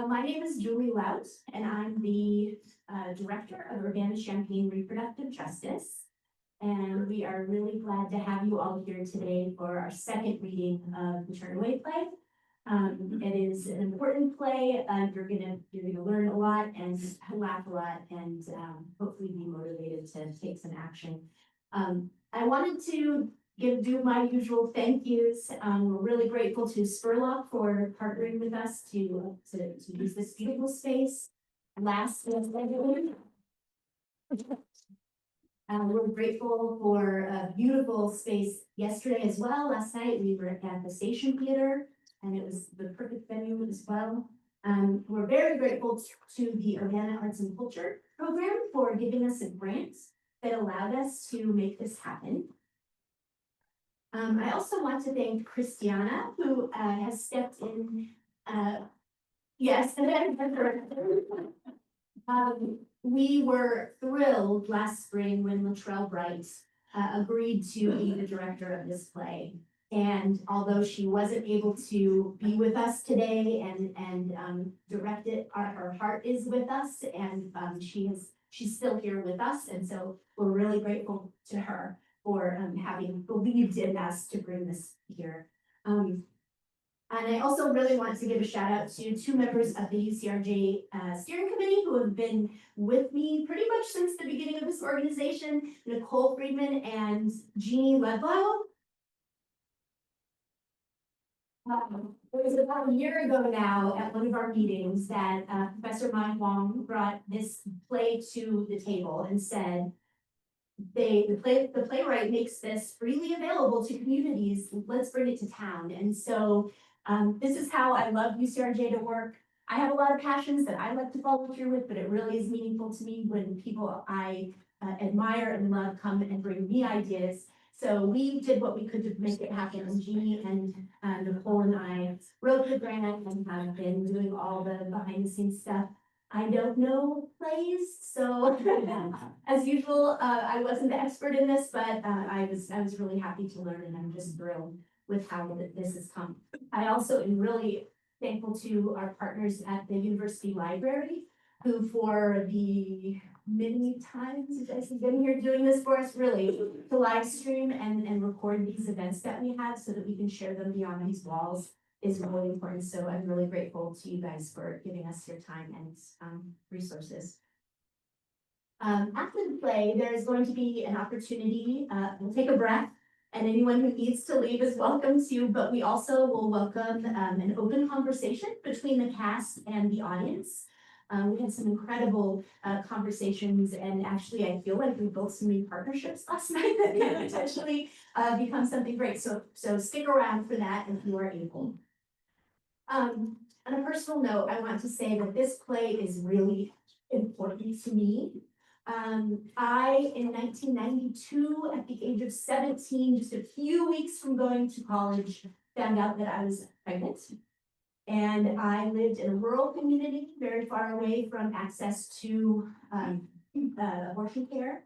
My name is Julie Lout, and I'm the Director of Urbana-Champaign Reproductive Justice. And we are really glad to have you all here today for our second reading of the Turnaway play. It is an important play. You're gonna learn a lot and laugh a lot, and hopefully be motivated to take some action. I wanted to do my usual thank yous. We're really grateful to Spurlock for partnering with us to use this beautiful space. We're grateful for a beautiful space yesterday as well. Last night we were at the Station Theater, and it was the perfect venue as well. We're very grateful to the Urbana Arts and Culture program for giving us a grant that allowed us to make this happen. I also want to thank Christiana, who has stepped in. Yes, we were thrilled last spring when Latrell Bright agreed to be the director of this play. And although she wasn't able to be with us today and direct it, her heart is with us, and she's still here with us. And so we're really grateful to her for having believed in us to bring this here. And I also really want to give a shout out to two members of the UCRJ steering committee who have been with me pretty much since the beginning of this organization, Nicole Friedman and Jeannie Ledlow. It was about a year ago now at one of our meetings that Professor Mai Huang brought this play to the table and said, the playwright makes this freely available to communities. Let's bring it to town. And so this is how I love UCRJ to work. I have a lot of passions that I like to follow through with, but it really is meaningful to me when people I admire and love come and bring me ideas. So we did what we could to make it happen. And Jeannie and Nicole and I wrote the grant and have been doing all the behind the scenes stuff. I don't know plays, so as usual, I wasn't the expert in this, but I was really happy to learn, and I'm just thrilled with how this has come. I also am really thankful to our partners at the University Library, who for the many times you guys have been here doing this for us, really, to live stream and record these events that we have so that we can share them beyond these walls is really important. So I'm really grateful to you guys for giving us your time and resources. After the play, there is going to be an opportunity. We'll take a breath, and anyone who needs to leave is welcome to, but we also will welcome an open conversation between the cast and the audience. We had some incredible conversations, and actually I feel like we built some new partnerships last night that can potentially become something great. So stick around for that if you are able. On a personal note, I want to say that this play is really important to me. I, in 1992, at the age of 17, just a few weeks from going to college, found out that I was pregnant. And I lived in a rural community, very far away from access to abortion care.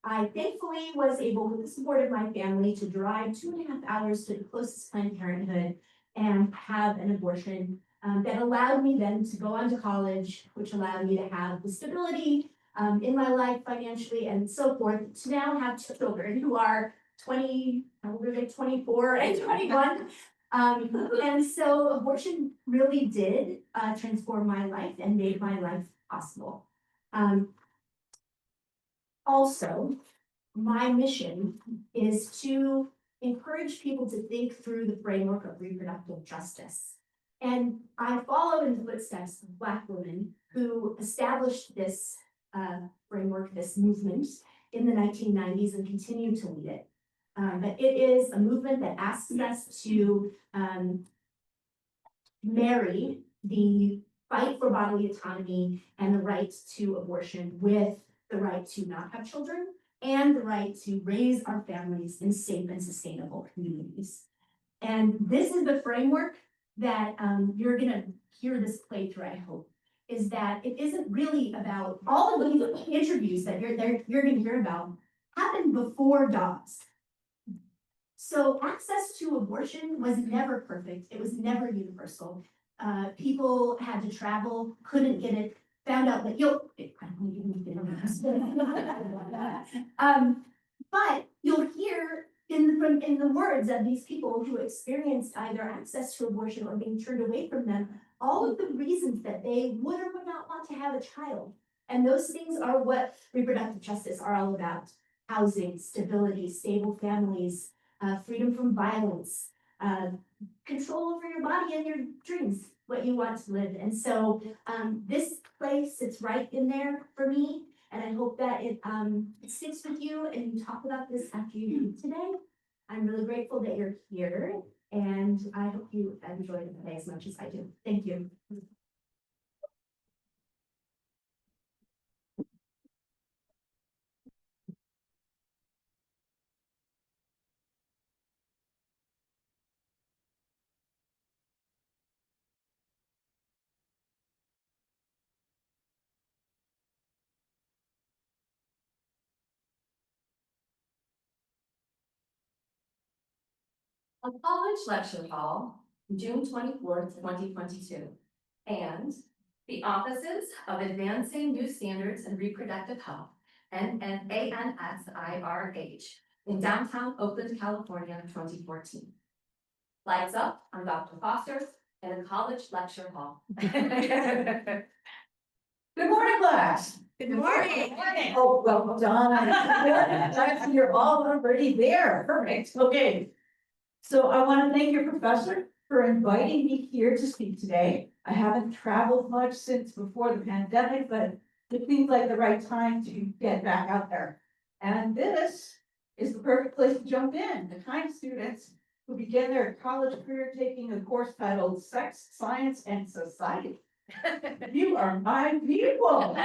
I thankfully was able, with the support of my family, to drive 2.5 hours to the closest Planned Parenthood and have an abortion that allowed me then to go on to college, which allowed me to have the stability in my life financially and so forth, to now have two children who are 24 and 21. And so abortion really did transform my life and made my life possible. Also, my mission is to encourage people to think through the framework of reproductive justice. And I follow in the footsteps of Black women who established this framework, this movement in the 1990s and continue to lead it. But it is a movement that asks us to marry the fight for bodily autonomy and the right to abortion with the right to not have children and the right to raise our families in safe and sustainable communities. And this is the framework that you're gonna hear this play through, I hope, is that it isn't really about all of the interviews that you're gonna hear about happened before dogs. So access to abortion was never perfect. It was never universal. people had to travel, couldn't get it, found out that but you'll hear in the words of these people who experienced either access to abortion or being turned away from them, all of the reasons that they would or would not want to have a child. And those things are what reproductive justice are all about. Housing, stability, stable families, freedom from violence, control over your body and your dreams, what you want to live. And so this place sits right in there for me. And I hope that it sticks with you and you talk about this after you leave today. I'm really grateful that you're here and I hope you enjoy the day as much as I do. Thank you. A college lecture hall, June 24th, 2022. And the offices of Advancing New Standards in Reproductive Health, ANSIRH, in downtown Oakland, California, 2014. Lights up, I'm Dr. Foster in a college lecture hall. Good morning, class. Good morning. Good morning. Oh, well done. You're all already there. Perfect. Okay. So I want to thank your professor for inviting me here to speak today. I haven't traveled much since before the pandemic, but it seems like the right time to get back out there. And this is the perfect place to jump in. The kind of students who begin their college career taking a course titled Sex, Science, and Society. You are my people.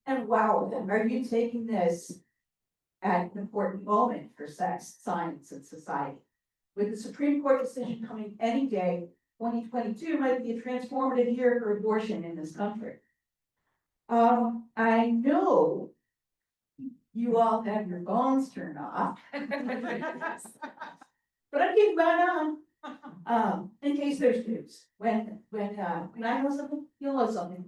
And wow, are you taking this at an important moment for sex, science, and society? With the Supreme Court decision coming any day, 2022 might be a transformative year for abortion in this country. I know you all have your phones turned off, but I'm keeping mine on. In case there's news. When I know something, you'll know something.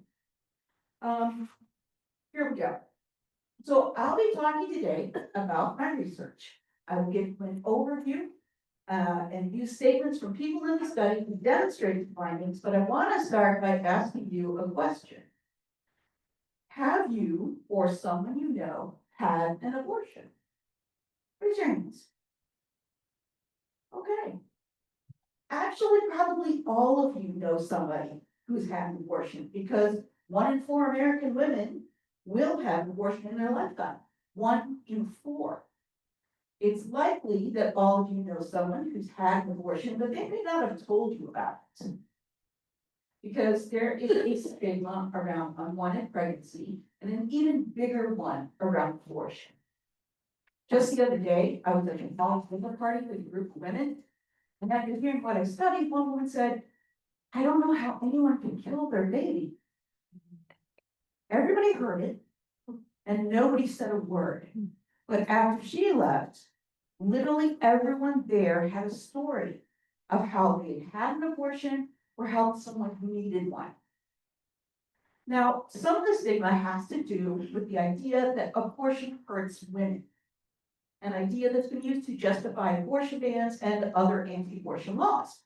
Here we go. So I'll be talking today about my research. I will give an overview and use statements from people in the study to demonstrate the findings, but I want to start by asking you a question. Have you or someone you know had an abortion? Raise your hands. Okay. Actually, probably all of you know somebody who's had an abortion because 1 in 4 American women will have an abortion in their lifetime. 1 in 4. It's likely that all of you know someone who's had an abortion, but they may not have told you about it. Because there is a stigma around unwanted pregnancy and an even bigger one around abortion. Just the other day, I was at a college dinner party with a group of women, and after hearing what I studied, one woman said, I don't know how anyone can kill their baby. Everybody heard it, and nobody said a word. But after she left, literally everyone there had a story of how they had an abortion or helped someone who needed one. Now, some of the stigma has to do with the idea that abortion hurts women, an idea that's been used to justify abortion bans and other anti-abortion laws.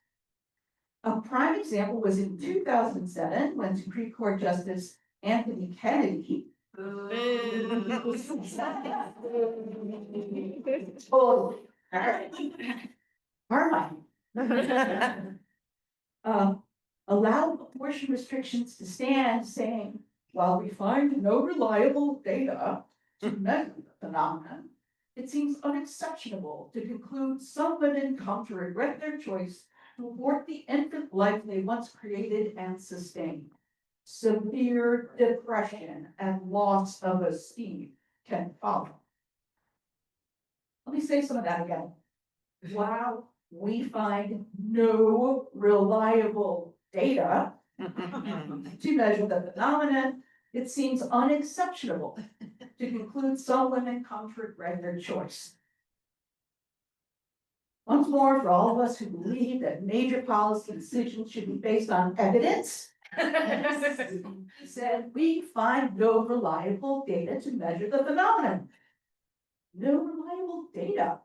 A prime example was in 2007 when Supreme Court Justice Anthony Kennedy totally. Allowed abortion restrictions to stand, saying, while we find no reliable data to measure the phenomenon, it seems unexceptionable to conclude some women come to regret their choice to abort the infant life they once created and sustained. Severe depression and loss of esteem can follow. Let me say some of that again. While we find no reliable data to measure the phenomenon, it seems unexceptionable to conclude some women come to regret their choice. Once more, for all of us who believe that major policy decisions should be based on evidence, he said, we find no reliable data to measure the phenomenon. No reliable data.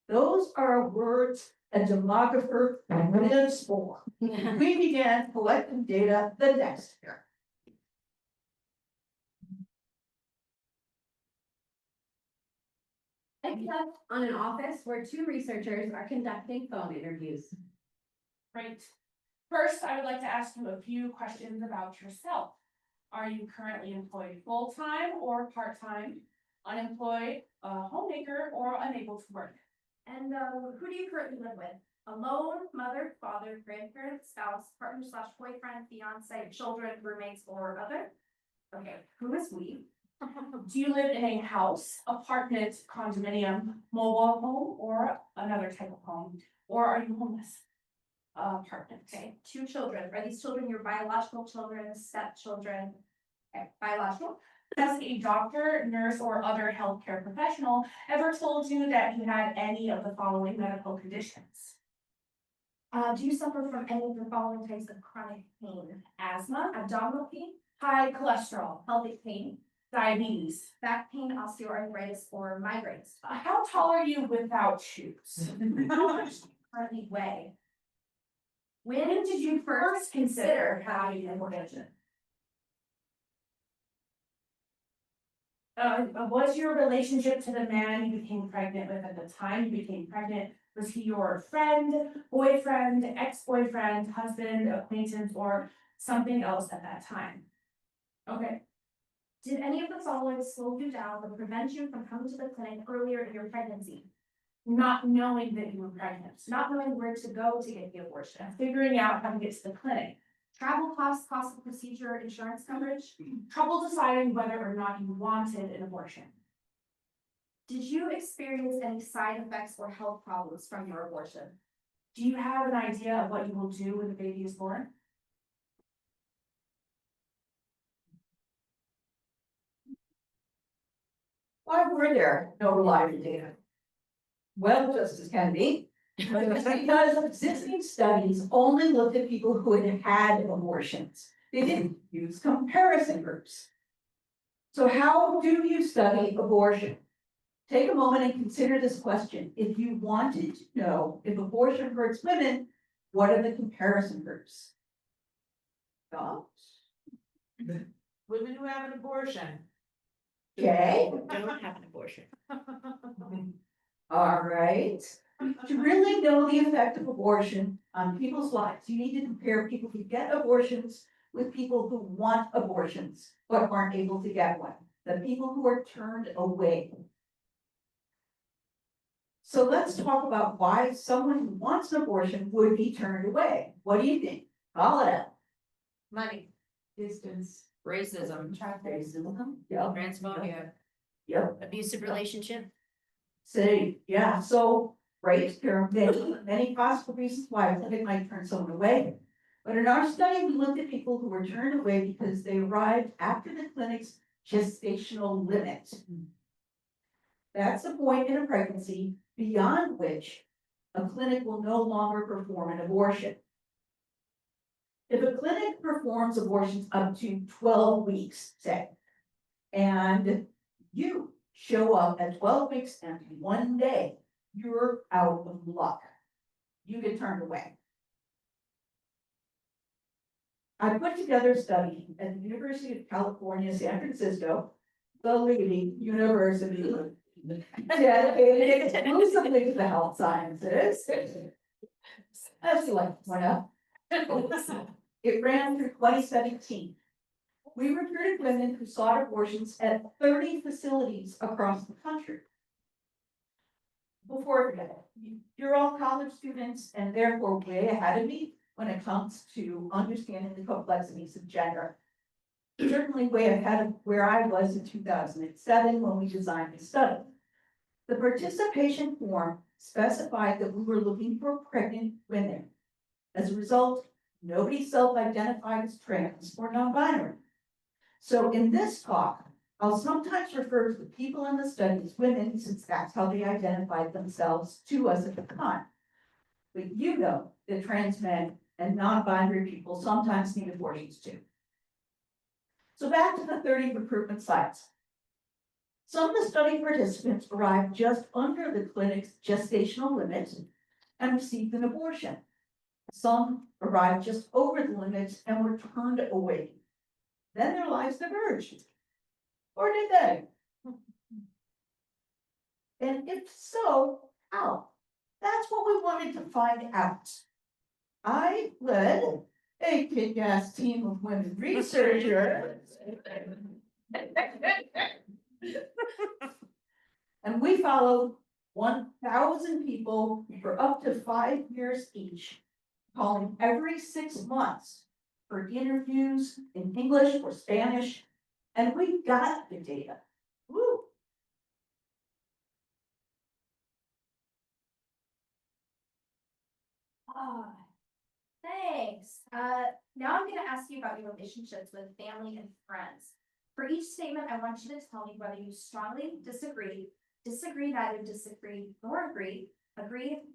Those are words a demographer lives for. We began collecting data the next year. Except on an office where two researchers are conducting phone interviews. Great. First, I would like to ask you a few questions about yourself. Are you currently employed full-time or part-time, unemployed, a homemaker, or unable to work? And who do you currently live with? Alone, mother, father, grandparent, spouse, partner slash boyfriend, fiance, children, roommates, or other? Okay, who is we? Do you live in a house, apartment, condominium, mobile home, or another type of home? Or are you homeless? Apartment. Okay, 2 children. Are these children your biological children, stepchildren? Okay, biological. Has a doctor, nurse, or other healthcare professional ever told you that you had any of the following medical conditions? Do you suffer from any of the following types of chronic pain? Asthma, abdominal pain, High cholesterol, pelvic pain, diabetes. back pain, osteoarthritis, or migraines? How tall are you without shoes? How much do you currently weigh? When did you first consider having an abortion? Was your relationship to the man you became pregnant with at the time you became pregnant, was he your friend, boyfriend, ex-boyfriend, husband, acquaintance, or something else at that time? Okay, Did any of the following slow you down or prevent you from coming to the clinic earlier in your pregnancy? not knowing that you were pregnant, Not knowing where to go to get the abortion? figuring out how to get to the clinic, Travel costs, cost of procedure, insurance coverage? trouble deciding whether or not you wanted an abortion. Did you experience any side effects or health problems from your abortion? Do you have an idea of what you will do when the baby is born? Why were there no reliable data? Well, just as can be. Because existing studies only looked at people who had had abortions. They didn't use comparison groups. So how do you study abortion? Take a moment and consider this question. If you wanted to know if abortion hurts women, what are the comparison groups? Dogs? Women who have an abortion. Okay, Don't have an abortion. all right. To really know the effect of abortion on people's lives, you need to compare people who get abortions with people who want abortions but aren't able to get one, the people who are turned away. So let's talk about why someone who wants an abortion would be turned away. What do you think? Call it out. Money. Distance. Racism. Racism. Yep. Transphobia. Yep. Abusive relationship. Say, yeah, so, right, there are many possible reasons why a clinic might turn someone away. But in our study, we looked at people who were turned away because they arrived after the clinic's gestational limit. That's the point in a pregnancy beyond which a clinic will no longer perform an abortion. If a clinic performs abortions up to 12 weeks, say, and you show up at 12 weeks and 1 day, you're out of luck. You get turned away. I put together a study at the University of California, San Francisco, the leading university dedicated exclusively to the health sciences. As you like to point out. It ran through 2017. We recruited women who sought abortions at 30 facilities across the country. Before I forget, you're all college students and therefore way ahead of me when it comes to understanding the complexities of gender. Certainly way ahead of where I was in 2007 when we designed the study. The participation form specified that we were looking for pregnant women. As a result, nobody self-identified as trans or non-binary. So in this talk, I'll sometimes refer to the people in the study as women, since that's how they identified themselves to us at the time. But you know that trans men and non-binary people sometimes need abortions too. So back to the 30 recruitment sites. Some of the study participants arrived just under the clinic's gestational limit and received an abortion. Some arrived just over the limit and were turned away. Then their lives diverged. Or did they? And if so, how? That's what we wanted to find out. I led a kick-ass team of women researchers. And we followed 1,000 people for up to 5 years each, calling every 6 months for interviews in English or Spanish, and we got the data. Woo! Ah, thanks. Now I'm gonna ask you about your relationships with family and friends. For each statement, I want you to tell me whether you strongly disagree, neither disagree nor agree,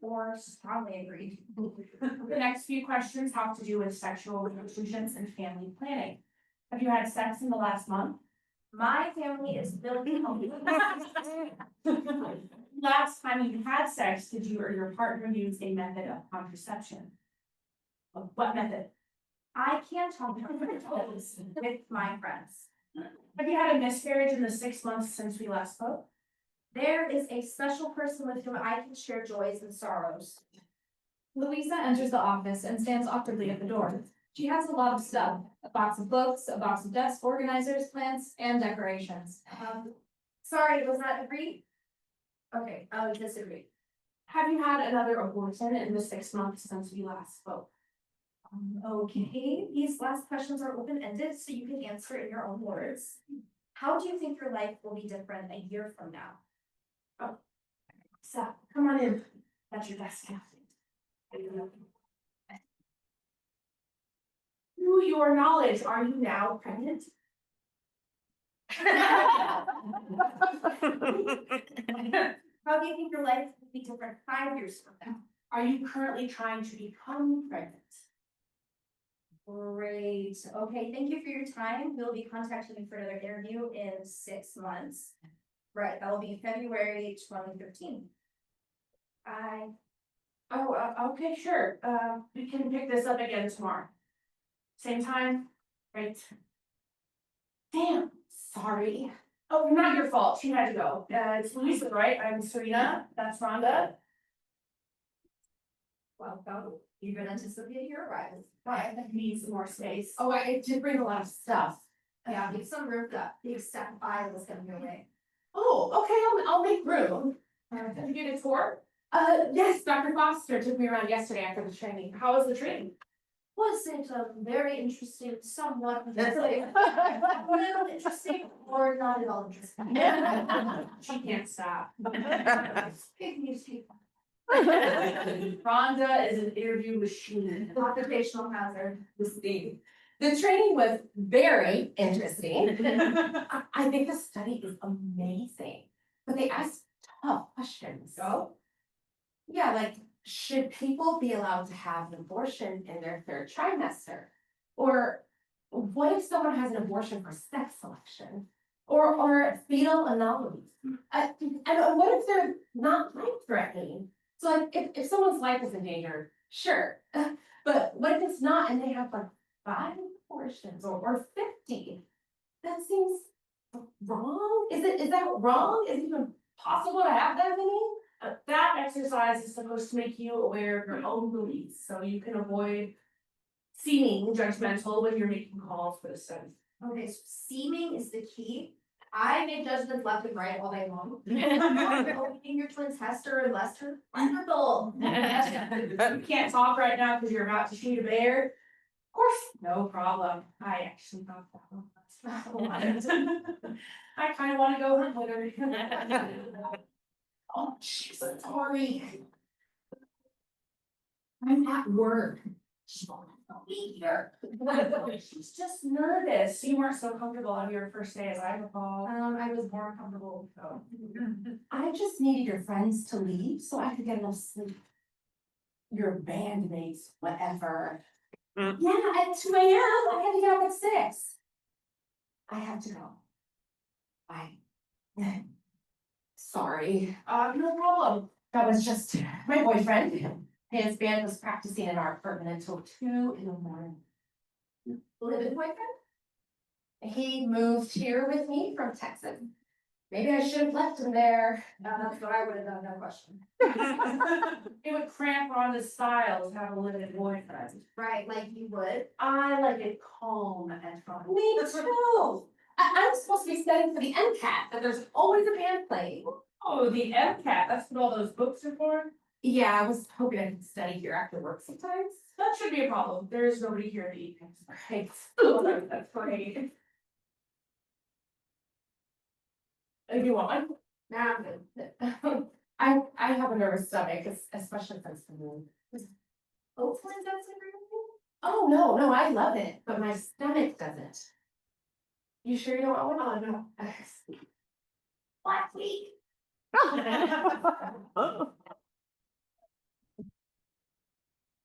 or strongly agree. The next few questions have to do with sexual relationships and family planning. Have you had sex in the last month? My family is built. Last time you had sex, did you or your partner use a method of contraception? What method? I can't talk about those with my friends. Have you had a miscarriage in the 6 months since we last spoke? There is a special person with whom I can share joys and sorrows. Louisa enters the office and stands awkwardly at the door. She has a lot of stuff, a box of books, a box of desk organizers, plants, and decorations. Sorry, was that agreed? Okay, I would disagree. Have you had another abortion in the 6 months since we last spoke? Okay, these last questions are open-ended, so you can answer in your own words. How do you think your life will be different a year from now? So, come on in. That's your desk. To your knowledge, are you now pregnant? How do you think your life will be different 5 years from now? Are you currently trying to become pregnant? Great, okay, thank you for your time. We'll be contacting you for another interview in 6 months. Right, that will be February 2015. Bye. Oh, okay, sure. We can pick this up again tomorrow. Same time, right? Damn, sorry. Oh, not your fault. She had to go. It's Louisa, right? I'm Serena. That's Rhonda. Welcome. You've been anticipating your arrival. I need some more space. Oh, I did bring a lot of stuff. Yeah, give some room up. The exact aisle is gonna be away. Oh, okay, I'll make room. Did you get a tour? Yes, Dr. Foster took me around yesterday after the training. How was the training? Was it very interesting, somewhat a little interesting, or not at all interesting? She can't stop. Big newspaper. Rhonda is an interview machine. Occupational hazard. The training was very interesting. I think the study is amazing, but they asked tough questions. Oh? Yeah, like, should people be allowed to have an abortion in their 3rd trimester? Or what if someone has an abortion for sex selection? Or fetal anomalies? And what if they're not life-threatening? So like, if someone's life is in danger, sure. But what if it's not and they have like 5 abortions or 50? That seems wrong? Is that wrong? Is it even possible to have that many? That exercise is supposed to make you aware of your own beliefs, so you can avoid seeming judgmental when you're making calls for the study. Okay, so seeming is the key. I make judgments left and right all day long. Opening your twins Hester and Lester, wonderful. You can't talk right now because you're about to shoot a bear. Of course, no problem. I actually thought that one. I kind of want to go hunt with her. Oh, jeez, sorry. I'm at work. She won't be here. She's just nervous. You weren't so comfortable on your first day, as I recall. I was more comfortable, so. I just needed your friends to leave so I could get enough sleep. Your bandmates, whatever. Yeah, at 2 AM, I had to get up at 6. I have to go. Bye. Sorry. No problem. That was just my boyfriend. His band was practicing in our apartment until 2 in the morning. Live-in boyfriend? He moved here with me from Texas. Maybe I should have left him there. That's what I would have done, no question. It would cramp on the style to have a limited boyfriend. Right, like you would. I like it calm and fun. Me too. I'm supposed to be studying for the MCAT, but there's always a band playing. Oh, the MCAT, that's what all those books are for? Yeah, I was hoping I could study here after work sometimes. That should be a problem. There is nobody here in the evenings. Right. That's great. If you want. Nah, I'm good. I have a nervous stomach, especially since the move. Hopefully that's everything. Oh, no, I love it, but my stomach doesn't. You sure you don't want one? Oh, no. Black week.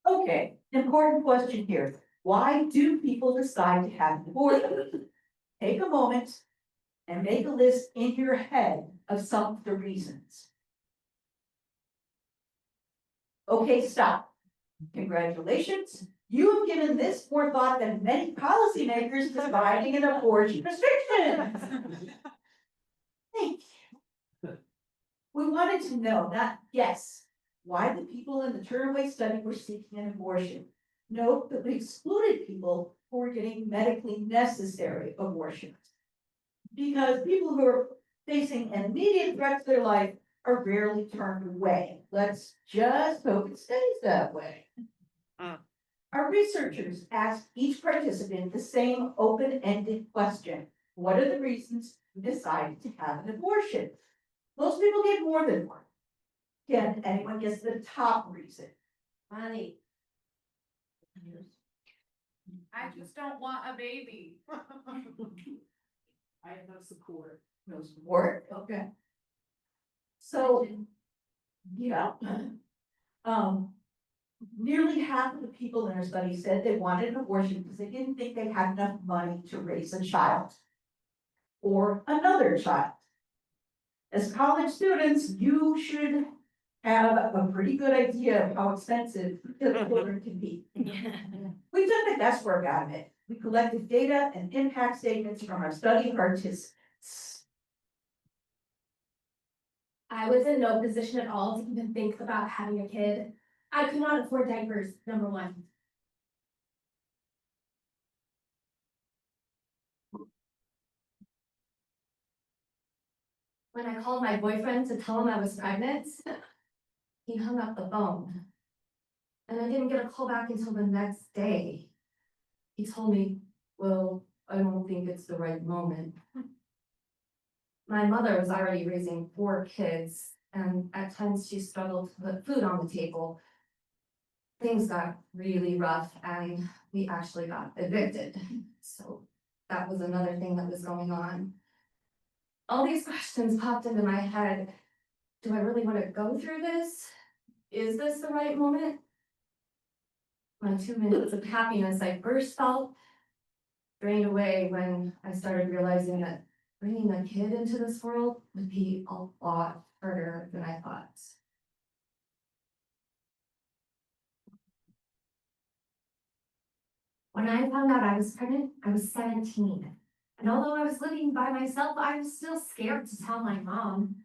Okay, important question here. Why do people decide to have an abortion? Take a moment and make a list in your head of some of the reasons. Okay, stop. Congratulations. You have given this more thought than many policymakers deciding an abortion restriction. Thank you. We wanted to know, not guess, why the people in the Turnaway study were seeking an abortion. Note that we excluded people who were getting medically necessary abortions. Because people who are facing an immediate threat to their life are rarely turned away. Let's just hope it stays that way. Our researchers asked each participant the same open-ended question. What are the reasons you decided to have an abortion? Most people gave more than one. Can anyone guess the top reason? Money. I just don't want a baby. I have no support. No support, okay. So, yeah. Nearly half of the people in our study said they wanted an abortion because they didn't think they had enough money to raise a child. Or another child. As college students, you should have a pretty good idea of how expensive the children can be. We took the guesswork out of it. We collected data and impact statements from our study participants. I was in no position at all to even think about having a kid. I could not afford diapers, number one. When I called my boyfriend to tell him I was pregnant, he hung up the phone. And I didn't get a call back until the next day. He told me, well, I don't think it's the right moment. My mother was already raising 4 kids, and at times she struggled to put food on the table. Things got really rough, and we actually got evicted. So that was another thing that was going on. All these questions popped into my head. Do I really want to go through this? Is this the right moment? My 2 minutes of happiness I first felt drained away when I started realizing that bringing a kid into this world would be a lot harder than I thought. When I found out I was pregnant, I was 17. And although I was living by myself, I was still scared to tell my mom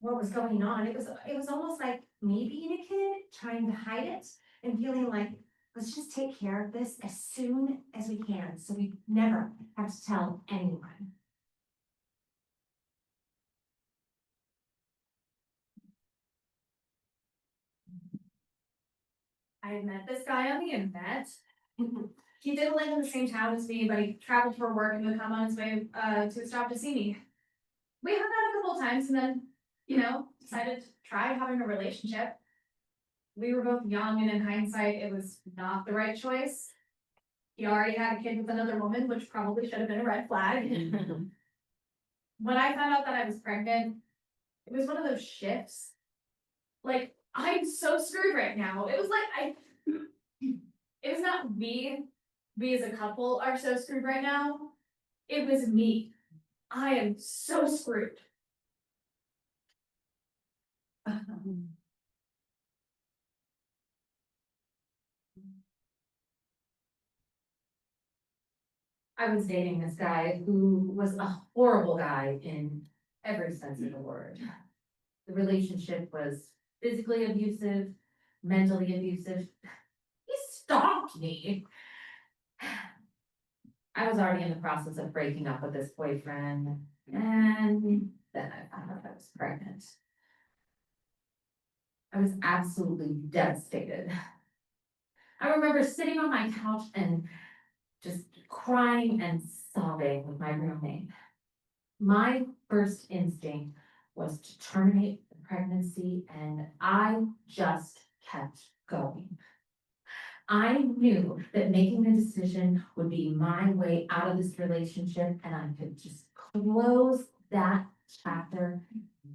what was going on. It was almost like me being a kid, trying to hide it and feeling like, let's just take care of this as soon as we can, so we never have to tell anyone. I had met this guy on the internet. He didn't live in the same town as me, but he traveled for work and would come on his way to his job to see me. We hung out a couple of times and then, decided to try having a relationship. we were both young and in hindsight, it was not the right choice. He already had a kid with another woman, which probably should have been a red flag. When I found out that I was pregnant, it was one of those shifts. Like, I'm so screwed right now. It was like, it was not we as a couple are so screwed right now. It was me. I am so screwed. I was dating this guy who was a horrible guy in every sense of the word. The relationship was physically abusive, mentally abusive. He stalked me. I was already in the process of breaking up with this boyfriend, and then I found out I was pregnant. I was absolutely devastated. I remember sitting on my couch and just crying and sobbing with my roommate. My first instinct was to terminate the pregnancy, and I just kept going. I knew that making the decision would be my way out of this relationship, and I could just close that chapter,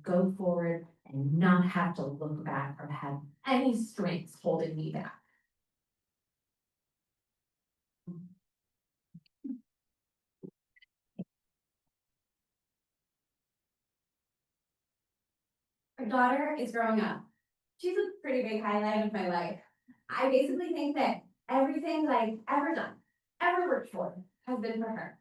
go forward, and not have to look back or have any strings holding me back. Our daughter is growing up. She's a pretty big highlight of my life. I basically think that everything that I've ever done, ever worked for, has been for her.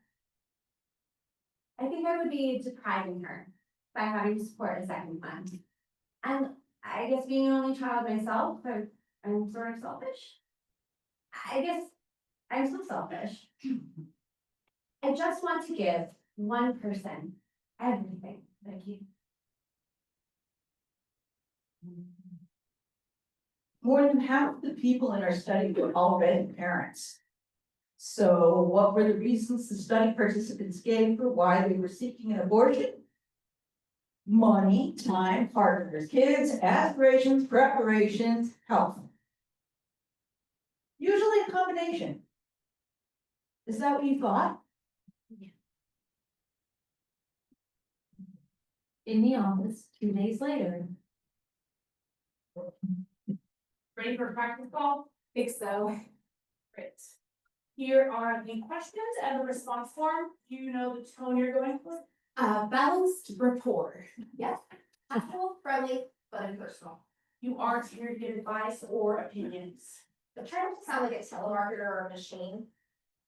I think I would be depriving her by having to support a second one. And I guess being an only child myself, I'm sort of selfish. I guess I'm so selfish. I just want to give one person everything. Thank you. More than half the people in our study were already parents. So what were the reasons the study participants gave for why they were seeking an abortion? Money, time, partners, kids, aspirations, preparations, health. Usually a combination. Is that what you thought? In the office, 2 days later, Ready for a practice call? Think so. Great. Here are the questions and the response form. Do you know the tone you're going for? Balanced rapport. Yes. Helpful, friendly, but impersonal. You aren't here to give advice or opinions. But try not to sound like a telemarketer or a machine.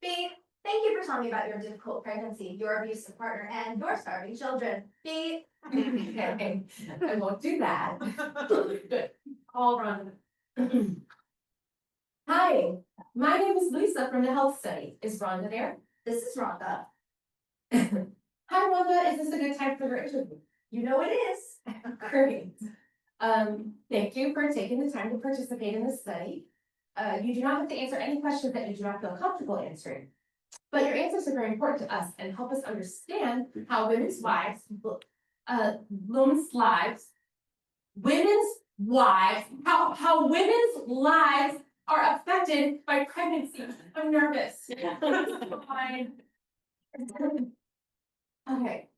B, thank you for telling me about your difficult pregnancy, your abusive partner, and your starving children. B. Okay, I won't do that. Good. All run. Hi, my name is Lisa from the health study. Is Rhonda there? This is Rhonda. Hi, Rhonda, is this a good time for your interview? You know it is. Great. Thank you for taking the time to participate in this study. You do not have to answer any questions that you do not feel comfortable answering. But your answers are very important to us and help us understand how women's wives, how women's lives are affected by pregnancy. I'm nervous. Fine. Okay.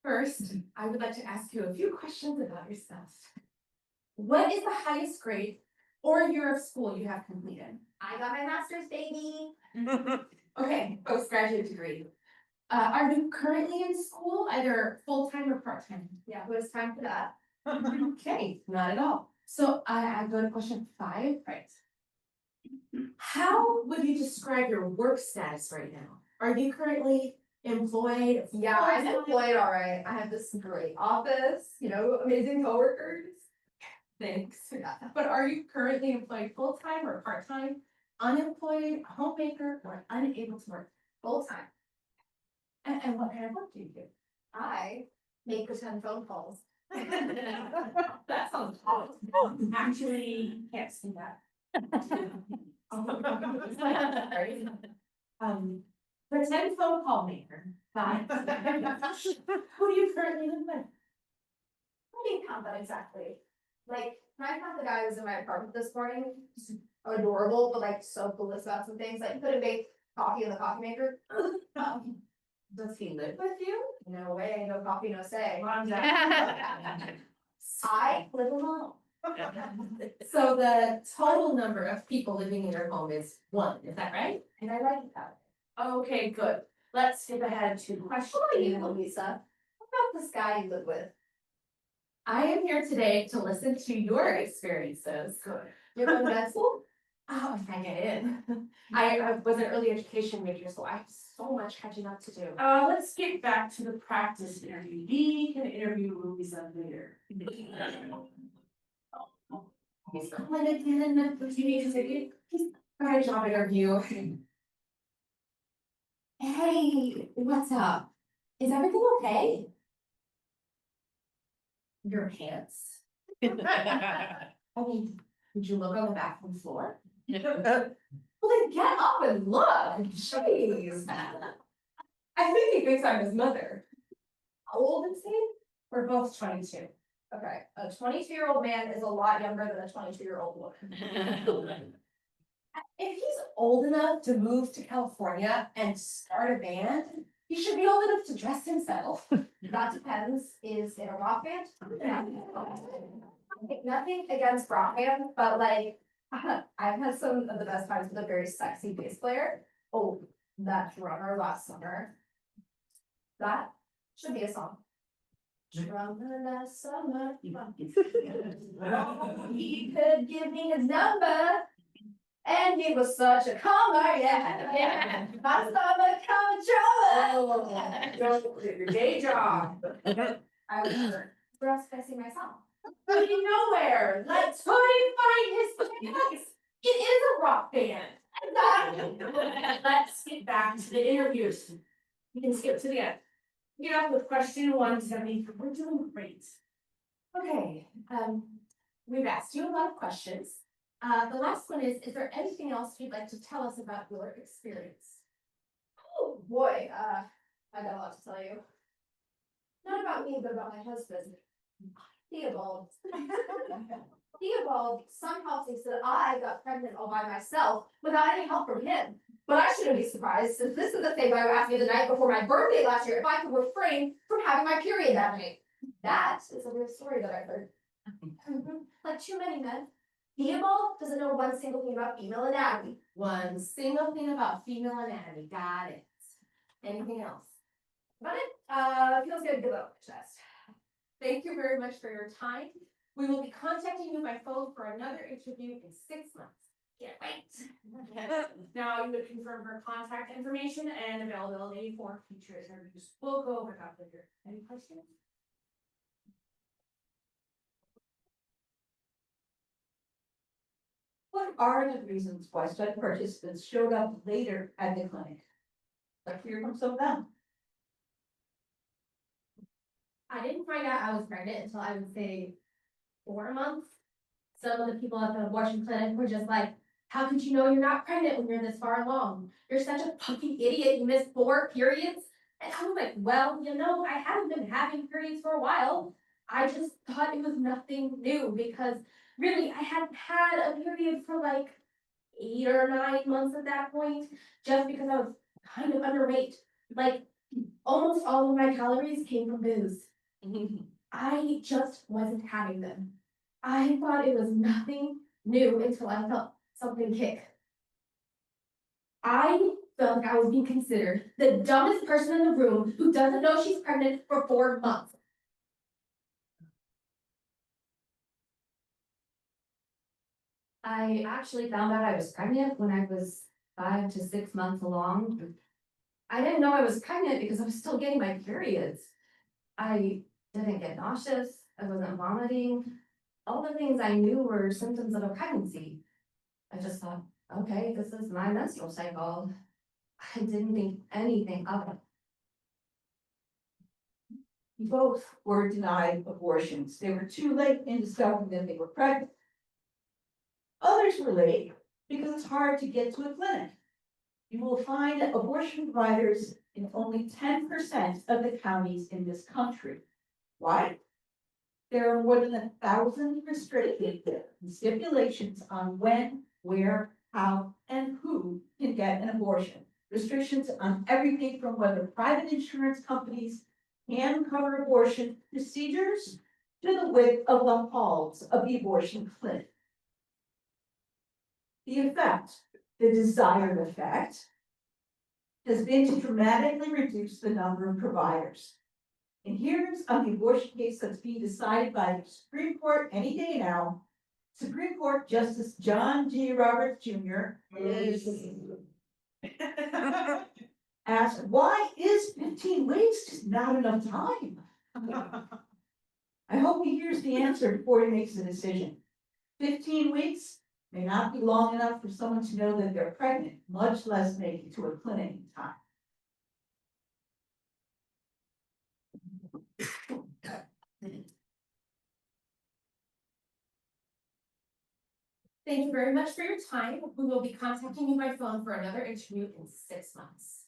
First, I would like to ask you a few questions about yourself. What is the highest grade or year of school you have completed? I got my master's, baby. Okay, postgraduate degree. Are you currently in school, either full-time or part-time? Yeah, who has time for that? Okay, not at all. So I go to question 5. Right. How would you describe your work status right now? Are you currently employed? Yeah, I'm full-time? employed, all right. I have this great office, amazing coworkers. Thanks. Yeah. But are you currently employed full-time or part-time, unemployed, homemaker, or unable to work? Full time. And what kind of work do you do? I make pretend phone calls. That sounds Actually, can't see that. Pretend phone call maker. Got it. Who do you currently live with? What do you count that exactly? Like When I found the guy who was in my apartment this morning, just adorable, but like so clueless about some things, like couldn't make coffee in the coffee maker. Does he live with you? No way, no coffee, no say. Mom's out. I live alone. So the total number of people living in your home is 1, is that right? And I like that. Okay, good. Let's skip ahead to question. What about you, Lisa? What about this guy you live with? I am here today to listen to your experiences. Good. You're going to med school? Oh, if I get in. I was an early education major, so I have so much catching up to do. Let's get back to the practice interview. We can interview Louisa later. He's calling again. Do you need to take it? He's got a job interview. Hey, what's up? Is everything okay? Your pants? I mean, did you look on the bathroom floor? Well, then get up and look. Jeez. I think he thinks I'm his mother. How old is he? We're both 22. Okay, a 22-year-old man is a lot younger than a 22-year-old woman. If he's old enough to move to California and start a band, he should be old enough to dress himself. That depends, is it a rock band? Nothing against rock band, but like, I've had some of the best times with a very sexy bass player. Oh, that drummer last summer. That should be a song. Drummer last summer. He could give me his number. And he was such a comer, yeah. My stomach control. Your day job. I was hurt. Where else can I sing my song? Going nowhere. Let's find his pants. It is a rock band. Let's get back to the interviews. We can skip to the end. Get off with question 173. We're doing great. Okay, we've asked you a lot of questions. The last one is there anything else you'd like to tell us about your experience? Oh, boy, I got a lot to tell you. Not about me, but about my husband. Theobald. Theobald somehow thinks that I got pregnant all by myself without any help from him. But I shouldn't be surprised, since this is the same guy who asked me the night before my birthday last year if I could refrain from having my period that night. That is a weird story that I heard. Like too many men. Theobald doesn't know one single thing about female anatomy. One single thing about female anatomy, got it. Anything else? But it feels good to go to chest. Thank you very much for your time. We will be contacting you by phone for another interview in 6 months. Can't wait. Now you would confirm her contact information and availability for future interviews. We'll go over that later. Any questions? What are the reasons why study participants showed up later at the clinic? Let's hear from some of them. I didn't find out I was pregnant until I would say 4 months. Some of the people at the abortion clinic were just like, how could you know you're not pregnant when you're this far along? You're such a fucking idiot, you missed 4 periods. And I was like, well, you know, I haven't been having periods for a while. I just thought it was nothing new because really I hadn't had a period for like 8 or 9 months at that point, just because I was kind of underweight. Like almost all of my calories came from booze. I just wasn't having them. I thought it was nothing new until I felt something kick. I felt like I was being considered the dumbest person in the room who doesn't know she's pregnant for 4 months. I actually found out I was pregnant when I was 5 to 6 months along. I didn't know I was pregnant because I was still getting my periods. I didn't get nauseous, I wasn't vomiting. All the things I knew were symptoms of a pregnancy. I just thought, okay, this is my menstrual cycle. I didn't think anything of it. Both were denied abortions. They were too late in discovering that they were pregnant. Others were late because it's hard to get to a clinic. You will find abortion providers in only 10% of the counties in this country. Why? There are more than 1,000 restrictions and stipulations on when, where, how, and who can get an abortion. Restrictions on everything from whether private insurance companies can cover abortion procedures to the width of the halls of the abortion clinic. The effect, the desired effect, has been to dramatically reduce the number of providers. In hearings on the abortion case that's being decided by the Supreme Court any day now, Supreme Court Justice John G. Roberts Jr. asked, why is 15 weeks just not enough time? I hope he hears the answer before he makes a decision. 15 weeks may not be long enough for someone to know that they're pregnant, much less make it to a clinic in time. Thank you very much for your time. We will be contacting you by phone for another interview in 6 months.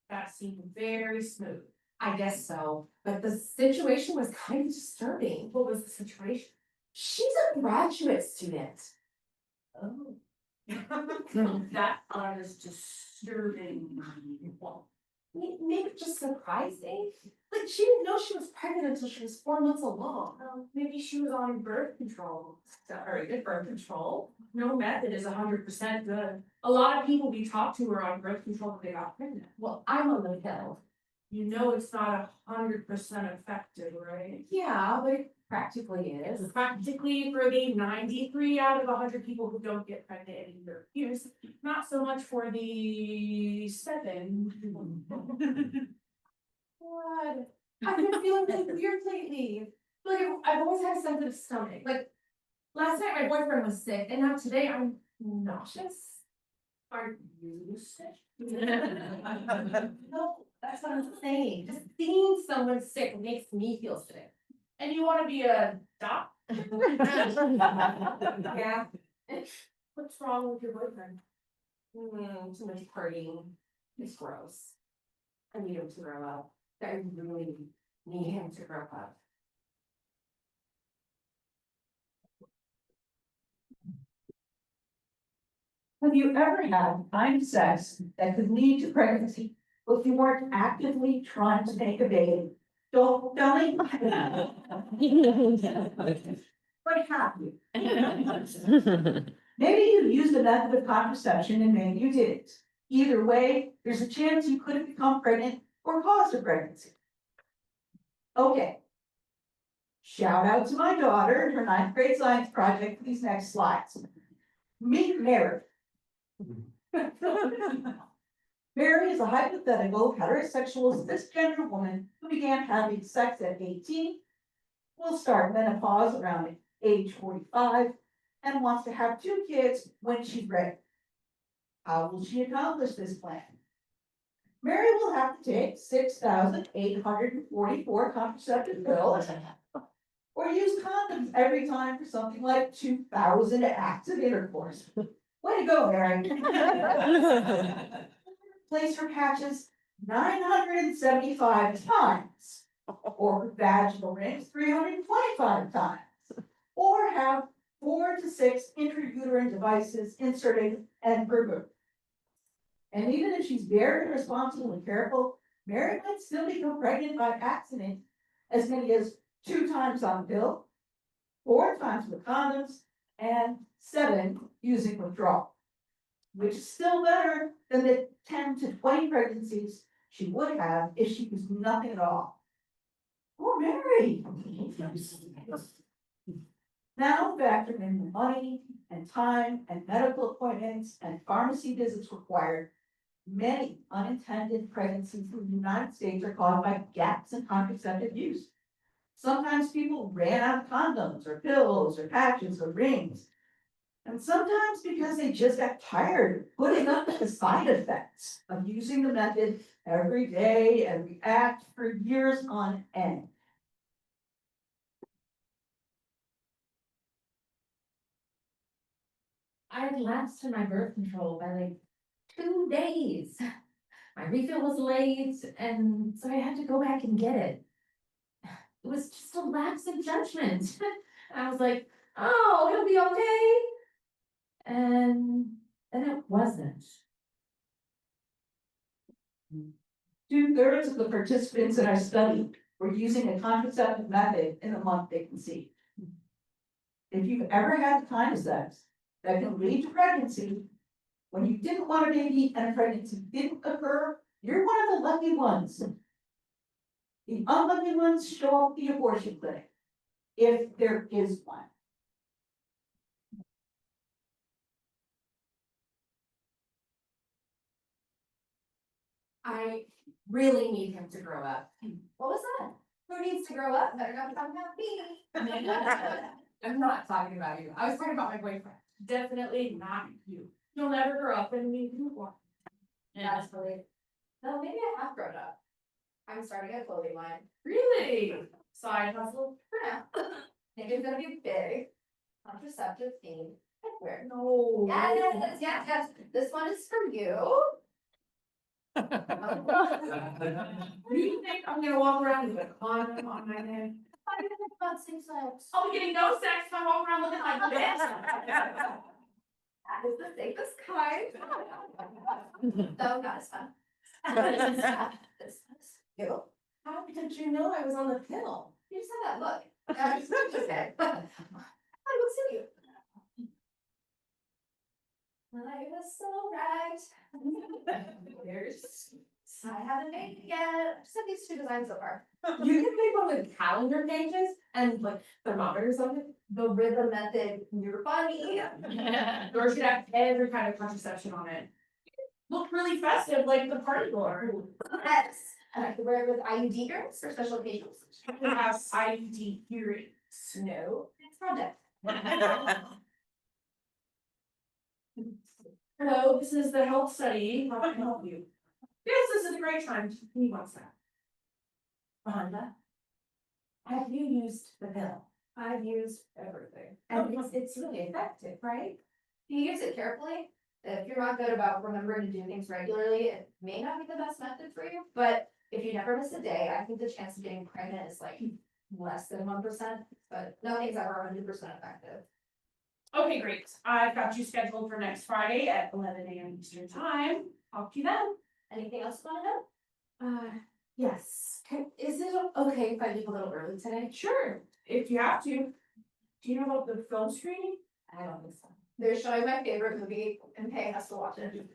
That seemed very smooth. I guess so, but the situation was kind of disturbing. What was the situation? She's a graduate student. Oh. That part is disturbing. Maybe just surprising. Like, she didn't know she was pregnant until she was 4 months along. Maybe she was on birth control. Sorry, good birth control. No method is 100% good. A lot of people we talk to are on birth control when they got pregnant. Well, I'm on the pill. You know it's not 100% effective, right? Yeah, but it practically is. Practically for the 93 out of 100 people who don't get pregnant in your years, not so much for the 7. What? I've been feeling really weird lately. Like, I've always had a sensitive stomach. Like, last night my boyfriend was sick, and now today I'm nauseous. Are you sick? No, that's what I'm saying. Just seeing someone sick makes me feel sick. And you want to be a doc? Yeah. What's wrong with your boyfriend? Too much partying. It's gross. I need him to grow up. I really need him to grow up. Have you ever had kind of sex that could lead to pregnancy, but if you weren't actively trying to make a baby? Don't me. What happened? Maybe you used a method of contraception and maybe you didn't. Either way, there's a chance you could have become pregnant or caused a pregnancy. Okay. Shout out to my daughter and her 9th grade science project for these next slides. Meet Mary. Mary is a hypothetical heterosexual cisgender woman who began having sex at 18, will start menopause around age 45, and wants to have 2 kids when she's ready. How will she accomplish this plan? Mary will have to take 6,844 contraceptive pills or use condoms every time for something like 2,000 acts of intercourse. Way to go, Mary. Place her patches 975 times, or her vaginal rings 325 times, or have 4 to 6 intrauterine devices inserted and removed. And even if she's very responsible and careful, Mary might still become pregnant by accident as many as 2 times on the pill, 4 times with condoms, and 7 using withdrawal, which is still better than the 10 to 20 pregnancies she would have if she used nothing at all. Poor Mary. Now factor in the money and time and medical appointments and pharmacy visits required. Many unintended pregnancies in the United States are caused by gaps in contraceptive use. Sometimes people ran out of condoms or pills or patches or rings. And sometimes because they just got tired of putting up with the side effects of using the method every day, every act for years on end. I had lapsed in my birth control by like 2 days. My refill was late, and so I had to go back and get it. it was just a lapse in judgment. And I was like, oh, he'll be okay. And then it wasn't. 2/3 of the participants in our study were using a contraceptive method in the month they conceived. If you've ever had time sex that can lead to pregnancy, when you didn't want a baby and a pregnancy didn't occur, you're one of the lucky ones. The unlucky ones show up at the abortion clinic, if there is one. I really need him to grow up. What was that? Who needs to grow up? Better not be talking about me. I'm not talking about you. I was talking about my boyfriend. Definitely not you. You'll never grow up and be one. That's really. No, maybe I have grown up. I'm starting a clothing line. Really? Side hustle? For now. Think it's gonna be big. Contraceptive themed. Headwear. No. Yes. This one is for you. Do you think I'm gonna walk around with a condom on my head? I didn't think about same sex. I'll be getting no sex if I walk around looking like this. That is the safest kind. Oh, God, it's fun. This is you. How did you know I was on the pill? You just had that look. I just said. I would sue you. I was so right. Here's. I haven't made it yet. I just have these two designs so far. You can make one with calendar pages and like thermometers on it. The rhythm method, you're funny. Or should have every kind of contraception on it. Look really festive, like the party lord. Yes. And I could wear it with IUD earrings for special occasions. We have IUD earrings. No. Next project. Hello, this is the health study. How can I help you? Yes, this is a great time. He wants that. Rhonda, have you used the pill? I've used everything. And it's really effective, right? If you use it carefully, if you're not good about remembering to do things regularly, it may not be the best method for you. But if you never miss a day, I think the chance of getting pregnant is like less than 1%, but nothing's ever 100% effective. Okay, great. I've got you scheduled for next Friday at 11 a.m. Eastern time. Talk to you then. Anything else you want to know? Yes. Is it okay if I leave a little early today? Sure, if you have to. Do you know about the film screening? I don't think so. They're showing my favorite movie and paying us to watch it.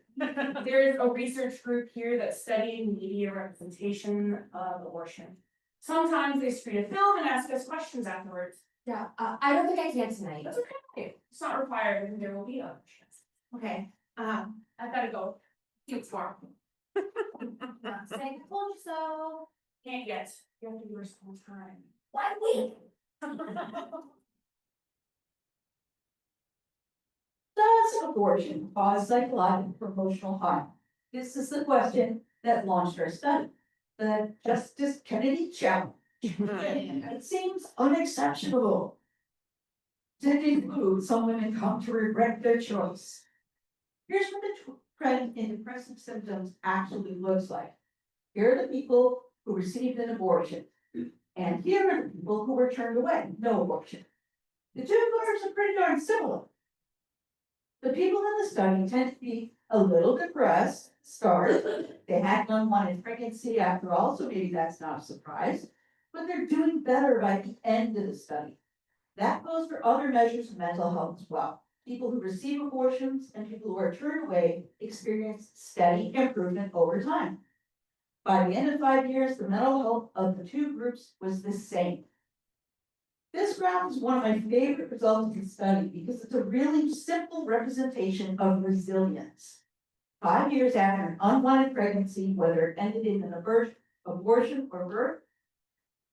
There's a research group here that's studying media representation of abortion. Sometimes they screen a film and ask us questions afterwards. Yeah, I don't think I can tonight. That's okay. It's not required, and there will be other chances. Okay, I've gotta go. See you tomorrow. Not saying I told you so. Can't yet. You have to do your school time. 1 week. Does abortion cause psychological or emotional harm? This is the question that launched our study. The Justice Kennedy Challenge. It seems unexceptionable to conclude some women come to regret their choice. Here's what the trend in depressive symptoms actually looks like. Here are the people who received an abortion, and here are the people who were turned away, no abortion. The two curves are pretty darn similar. The people in the study tend to be a little depressed, start. They had an unwanted pregnancy after all, so maybe that's not a surprise. But they're doing better by the end of the study. That goes for other measures of mental health as well. People who receive abortions and people who are turned away experience steady improvement over time. By the end of 5 years, the mental health of the two groups was the same. This graph is one of my favorite results of the study because it's a really simple representation of resilience. 5 years after an unwanted pregnancy, whether it ended in an abortion or birth,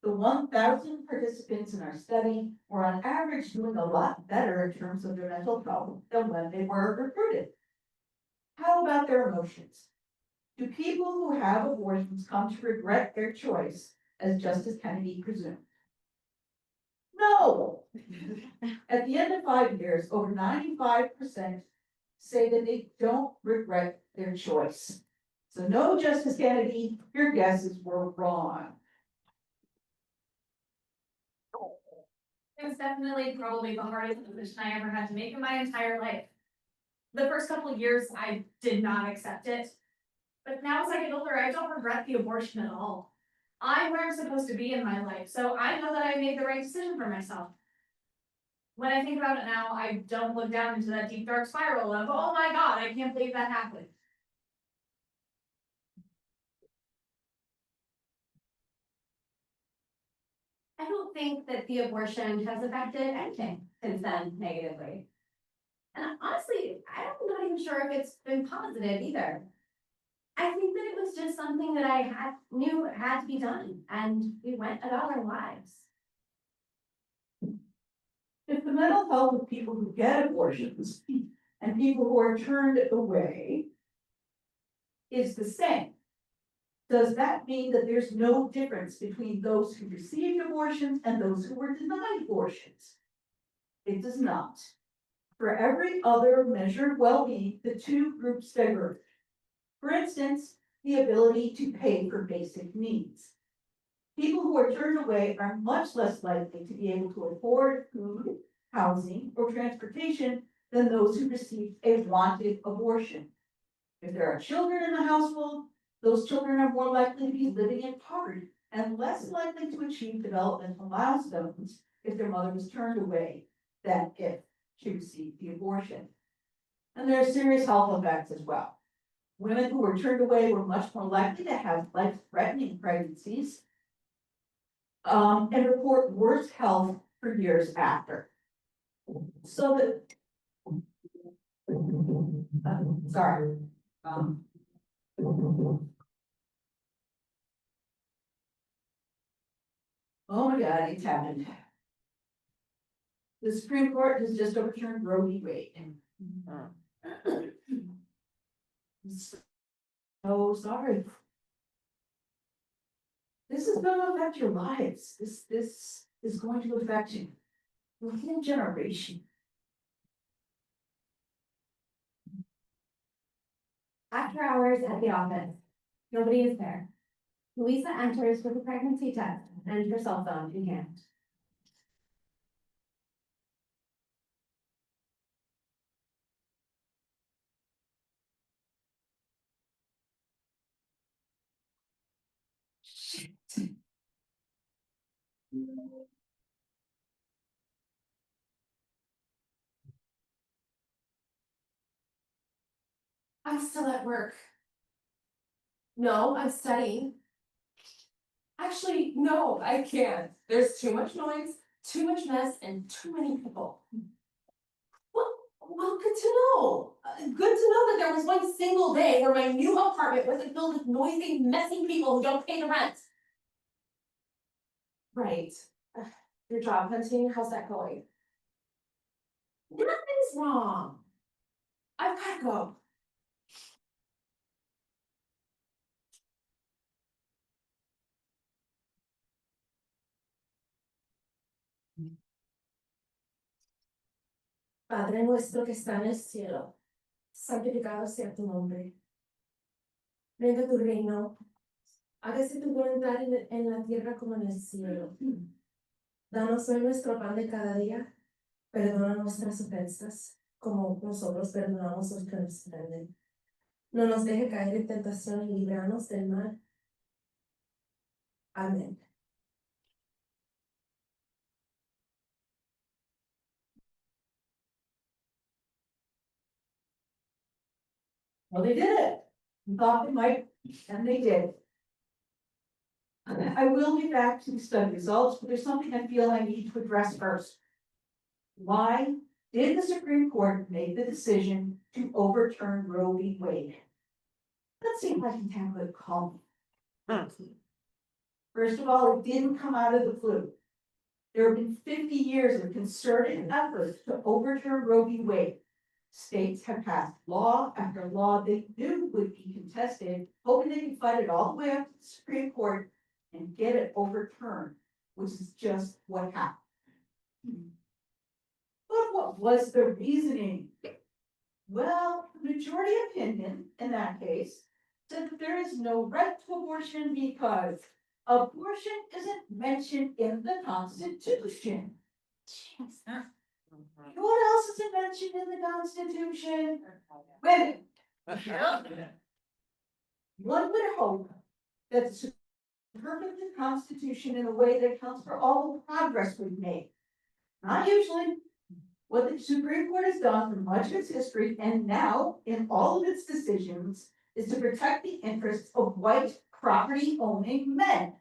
the 1,000 participants in our study were on average doing a lot better in terms of their mental health than when they were recruited. How about their emotions? Do people who have abortions come to regret their choice, as Justice Kennedy presumed? No. At the end of 5 years, over 95% say that they don't regret their choice. So no, Justice Kennedy, your guesses were wrong. It's definitely probably the hardest decision I ever had to make in my entire life. The first couple of years, I did not accept it. But now as I get older, I don't regret the abortion at all. I'm where I'm supposed to be in my life, so I know that I made the right decision for myself. When I think about it now, I don't look down into that deep dark spiral of, oh my God, I can't believe that happened. I don't think that the abortion has affected anything since then negatively. And honestly, I'm not even sure if it's been positive either. I think that it was just something that knew had to be done, and we went about our lives. If the mental health of people who get abortions and people who are turned away is the same, does that mean that there's no difference between those who received abortions and those who were denied abortions? It does not. For every other measure of well-being, the two groups diverge. For instance, the ability to pay for basic needs. People who are turned away are much less likely to be able to afford food, housing, or transportation than those who received a wanted abortion. If there are children in the household, those children are more likely to be living in poverty and less likely to achieve developmental milestones if their mother was turned away than if she received the abortion. And there are serious health effects as well. Women who were turned away were much more likely to have life-threatening pregnancies and report worse health for years after. So that, sorry. Oh my God, it's happened. The Supreme Court has just overturned Roe v. Wade. Oh, sorry. This is going to affect your lives. This is going to affect you. The whole generation. After hours at the office, nobody is there. Louisa enters with a pregnancy test and her cell phone in hand. I'm still at work. No, I'm studying. Actually, no, I can't. There's too much noise, too much mess, and too many people. Well, good to know. Good to know that there was one single day where my new apartment wasn't filled with noisy, messy people who don't pay the rent. Right. Your job hunting, how's that going? Nothing's wrong. I've gotta go. Padre nuestro que está en el cielo, santificado sea tu nombre. Venga tu reino. Hágase tu voluntad en la tierra como en el cielo. Danos hoy nuestro pan de cada día. Perdona nuestras ofensas, como nosotros perdonamos a los que nos ofenden. No nos deje caer en tentación y líbranos del mal. Amén. Well, they did it. We thought they might, and they did. I will get back to the study results, but there's something I feel I need to address first. Why did the Supreme Court make the decision to overturn Roe v. Wade? Let's see if I can tackle it calmly. First of all, it didn't come out of the blue. There have been 50 years of concerted efforts to overturn Roe v. Wade. States have passed law after law they knew would be contested, hoping they could fight it all the way up to the Supreme Court and get it overturned, which is just what happened. But what was the reasoning? Well, the majority opinion in that case said that there is no right to abortion because abortion isn't mentioned in the Constitution. What else is mentioned in the Constitution? Women. One would hope that the interpret the Constitution in a way that accounts for all the progress we've made. Not usually. What the Supreme Court has done for much of its history and now in all of its decisions is to protect the interests of white property owning men.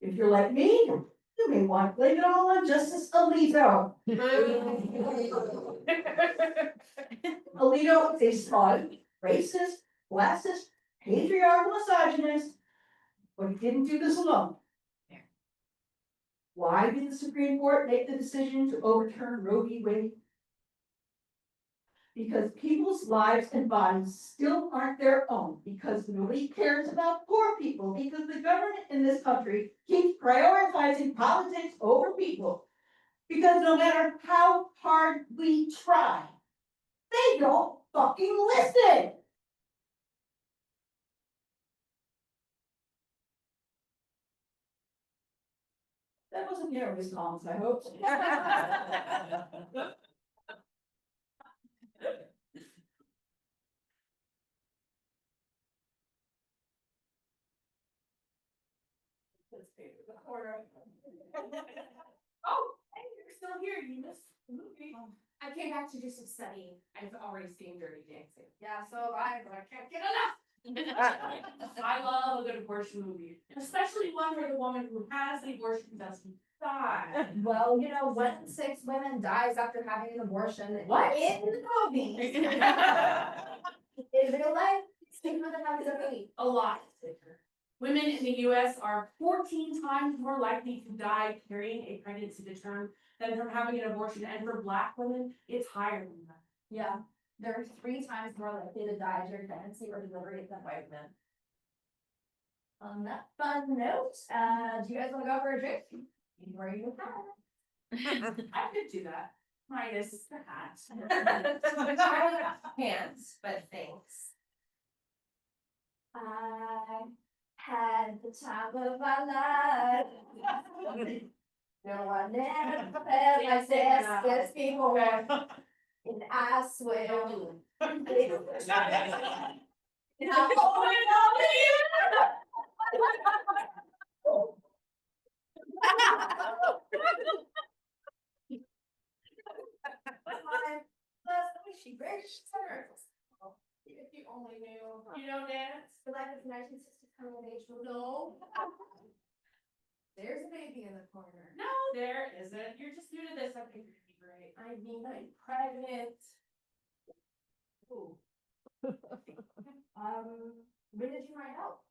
If you're like me, you may want to blame it all on Justice Alito. Alito is a smart, racist, classist, patriarchal misogynist, but he didn't do this alone. Why did the Supreme Court make the decision to overturn Roe v. Wade? Because people's lives and bodies still aren't their own, because nobody cares about poor people, because the government in this country keeps prioritizing politics over people. Because no matter how hard we try, they don't fucking listen. That wasn't nearly as long as I hoped. Oh, hey, you're still here, you missed the movie. I came back to do some studying, I've already seen Dirty Dancing. Yeah, so have I, but I can't get enough. I love a good abortion movie, especially one where the woman who has the abortion doesn't die. Well, you know, 1 in 6 women dies after having an abortion. What? In the movies. In real life, stigma that happens every week. A lot sicker. Women in the US are 14 times more likely to die carrying a pregnancy to term than from having an abortion, and for Black women, it's higher than that. Yeah, they're 3 times more likely to die during pregnancy or delivery than white men. On that fun note, do you guys want to go for a drink? Where you have? I could do that, minus the hat. Hands, but thanks. I had the time of my life. No one ever felt like this before. And I swear. And I'm going over She rich. If you only knew. You know, dance? The life of 1960s coming of age movie. No. There's a baby in the corner. No, there isn't. You're just new to this. I think it'd be great. I mean, I'm pregnant. Ooh. When did you find out?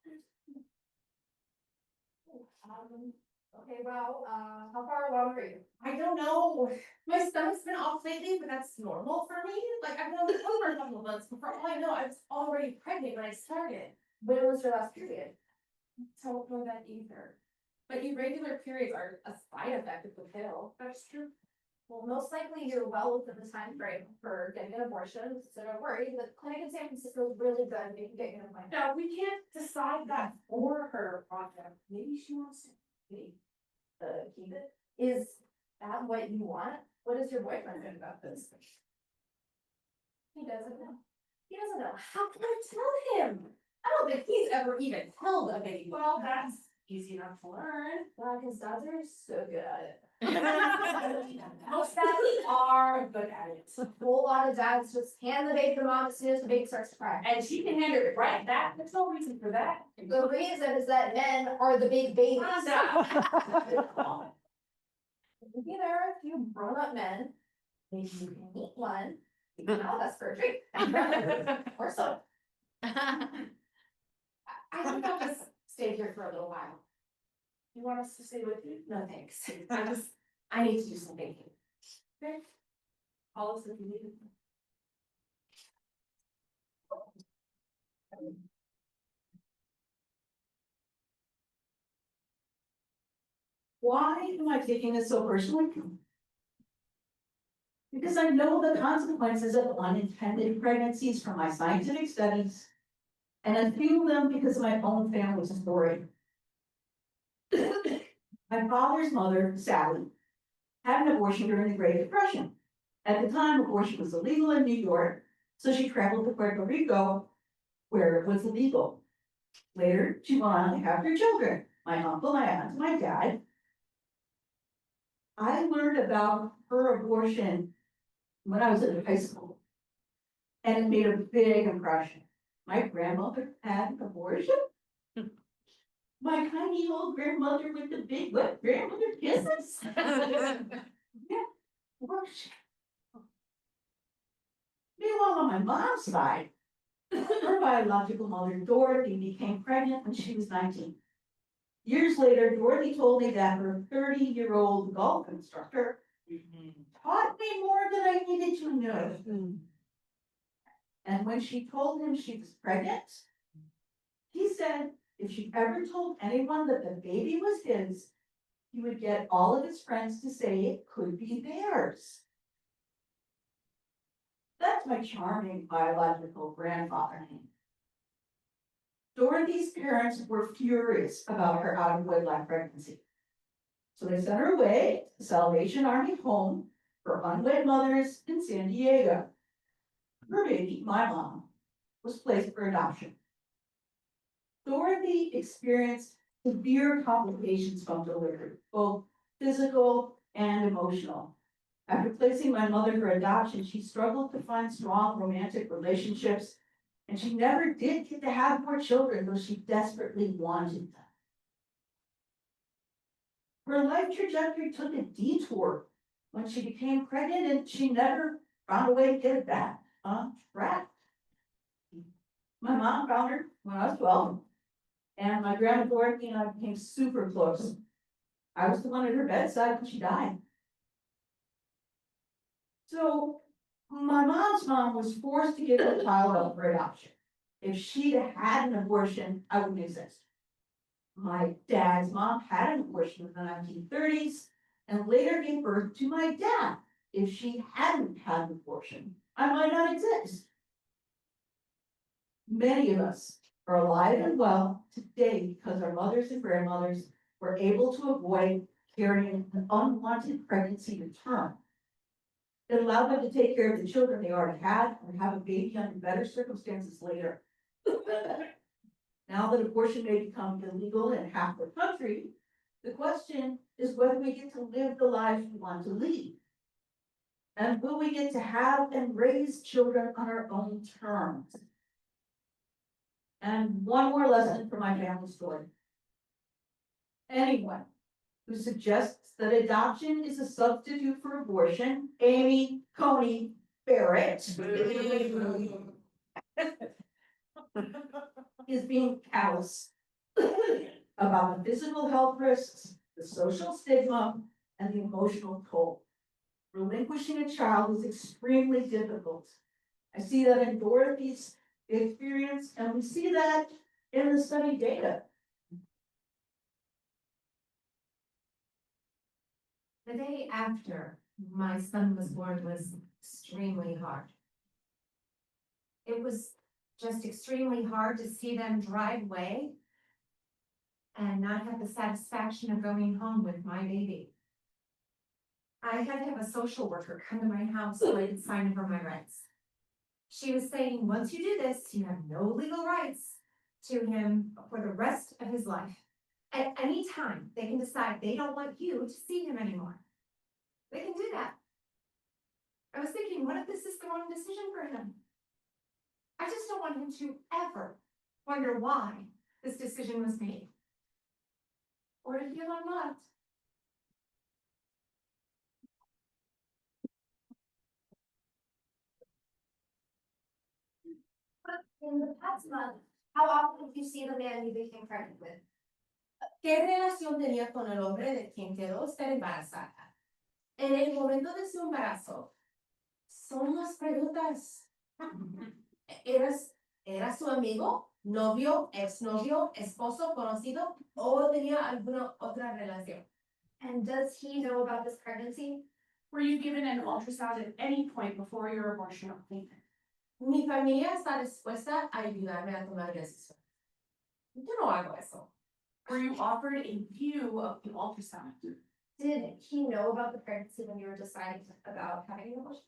Okay, well, how far along are you? I don't know. My stomach's been off lately, but that's normal for me. Like, I've been on the pill for a couple of months. Before all I know, I was already pregnant when I started. When was your last period? Don't know that either. But irregular periods are a side effect of the pill. That's true. Well, most likely you're well within the time frame for getting an abortion, so don't worry. The clinic in San Francisco is really good. They can get you an appointment. No, we can't decide that for her, Roger. Maybe she wants to be. Keep it. Is that what you want? What does your boyfriend think about this? He doesn't know. He doesn't know. How can I tell him? I don't think he's ever even held a baby. Well, that's easy enough to learn. Well, his dads are so good at it. Most dads are good at it. A whole lot of dads just hand the baby to mom as soon as the baby starts to cry. And she can handle it right back. There's no reason for that. The reason is that men are the big babies. You know, a few grown-up men, maybe you can meet one, you can all us for a drink. Or so. I think I'll just stay here for a little while. You want us to stay with you? No, thanks. I need to do some baking. Okay. Call us if you need it. Why am I taking this so personally? Because I know the consequences of unintended pregnancies from my scientific studies, and I feel them because of my own family story. My father's mother, Sally, had an abortion during the Great Depression. At the time, abortion was illegal in New York, so she traveled to Puerto Rico, where it was illegal. Later, she went on to have her children, my uncle, my aunt, my dad. I learned about her abortion when I was in high school, and it made a big impression. My grandmother had an abortion. My tiny old grandmother with the big wet grandmother kisses. Yeah, abortion. Meanwhile, on my mom's side, her biological mother, Dorothy, became pregnant when she was 19. Years later, Dorothy told me that her 30-year-old golf instructor taught me more than I needed to know. And when she told him she was pregnant, he said if she ever told anyone that the baby was his, he would get all of his friends to say it could be theirs. That's my charming biological grandfather. Dorothy's parents were furious about her out of wedlock pregnancy. So they sent her away to the Salvation Army home for unwed mothers in San Diego. Her baby, my mom, was placed for adoption. Dorothy experienced severe complications from delivery, both physical and emotional. After placing my mother for adoption, she struggled to find strong romantic relationships, and she never did get to have more children, though she desperately wanted them. Her life trajectory took a detour when she became pregnant, and she never found a way to get it back on track. My mom found her when I was 12, and my grandma Dorothy and I became super close. I was the one at her bedside when she died. So my mom's mom was forced to give her child up for adoption. If she'd had an abortion, I wouldn't exist. My dad's mom had an abortion in the 1930s and later gave birth to my dad. If she hadn't had an abortion, I might not exist. Many of us are alive and well today because our mothers and grandmothers were able to avoid carrying an unwanted pregnancy to term. It allowed them to take care of the children they already had and have a baby under better circumstances later. Now that abortion may become illegal in half the country, the question is whether we get to live the lives we want to lead. And will we get to have and raise children on our own terms? And one more lesson from my family story. Anyone who suggests that adoption is a substitute for abortion, Amy Coney Barrett, is being callous about the physical health risks, the social stigma, and the emotional toll. Relinquishing a child is extremely difficult. I see that in Dorothy's experience, and we see that in the study data. The day after my son was born was extremely hard. It was just extremely hard to see them drive away and not have the satisfaction of going home with my baby. I had to have a social worker come to my house so I could sign for my rights. She was saying, once you do this, you have no legal rights to him for the rest of his life. At any time, they can decide they don't want you to see him anymore. They can do that. I was thinking, what if this is the wrong decision for him? I just don't want him to ever wonder why this decision was made. Or to feel unloved. In the past month, how often did you see the man you became pregnant with? ¿Qué relación tenía con el hombre de quien quedó usted embarazada? En el momento de su embarazo, son las preguntas. ¿Era su amigo, novio, exnovio, esposo, conocido o tenía alguna otra relación? And does he know about this pregnancy? Were you given an ultrasound at any point before your abortion appointment? Mi familia está dispuesta a ayudarme a tomar decisiones. Yo no hago eso. Were you offered a view of the ultrasound? Did he know about the pregnancy when you were deciding about having an abortion?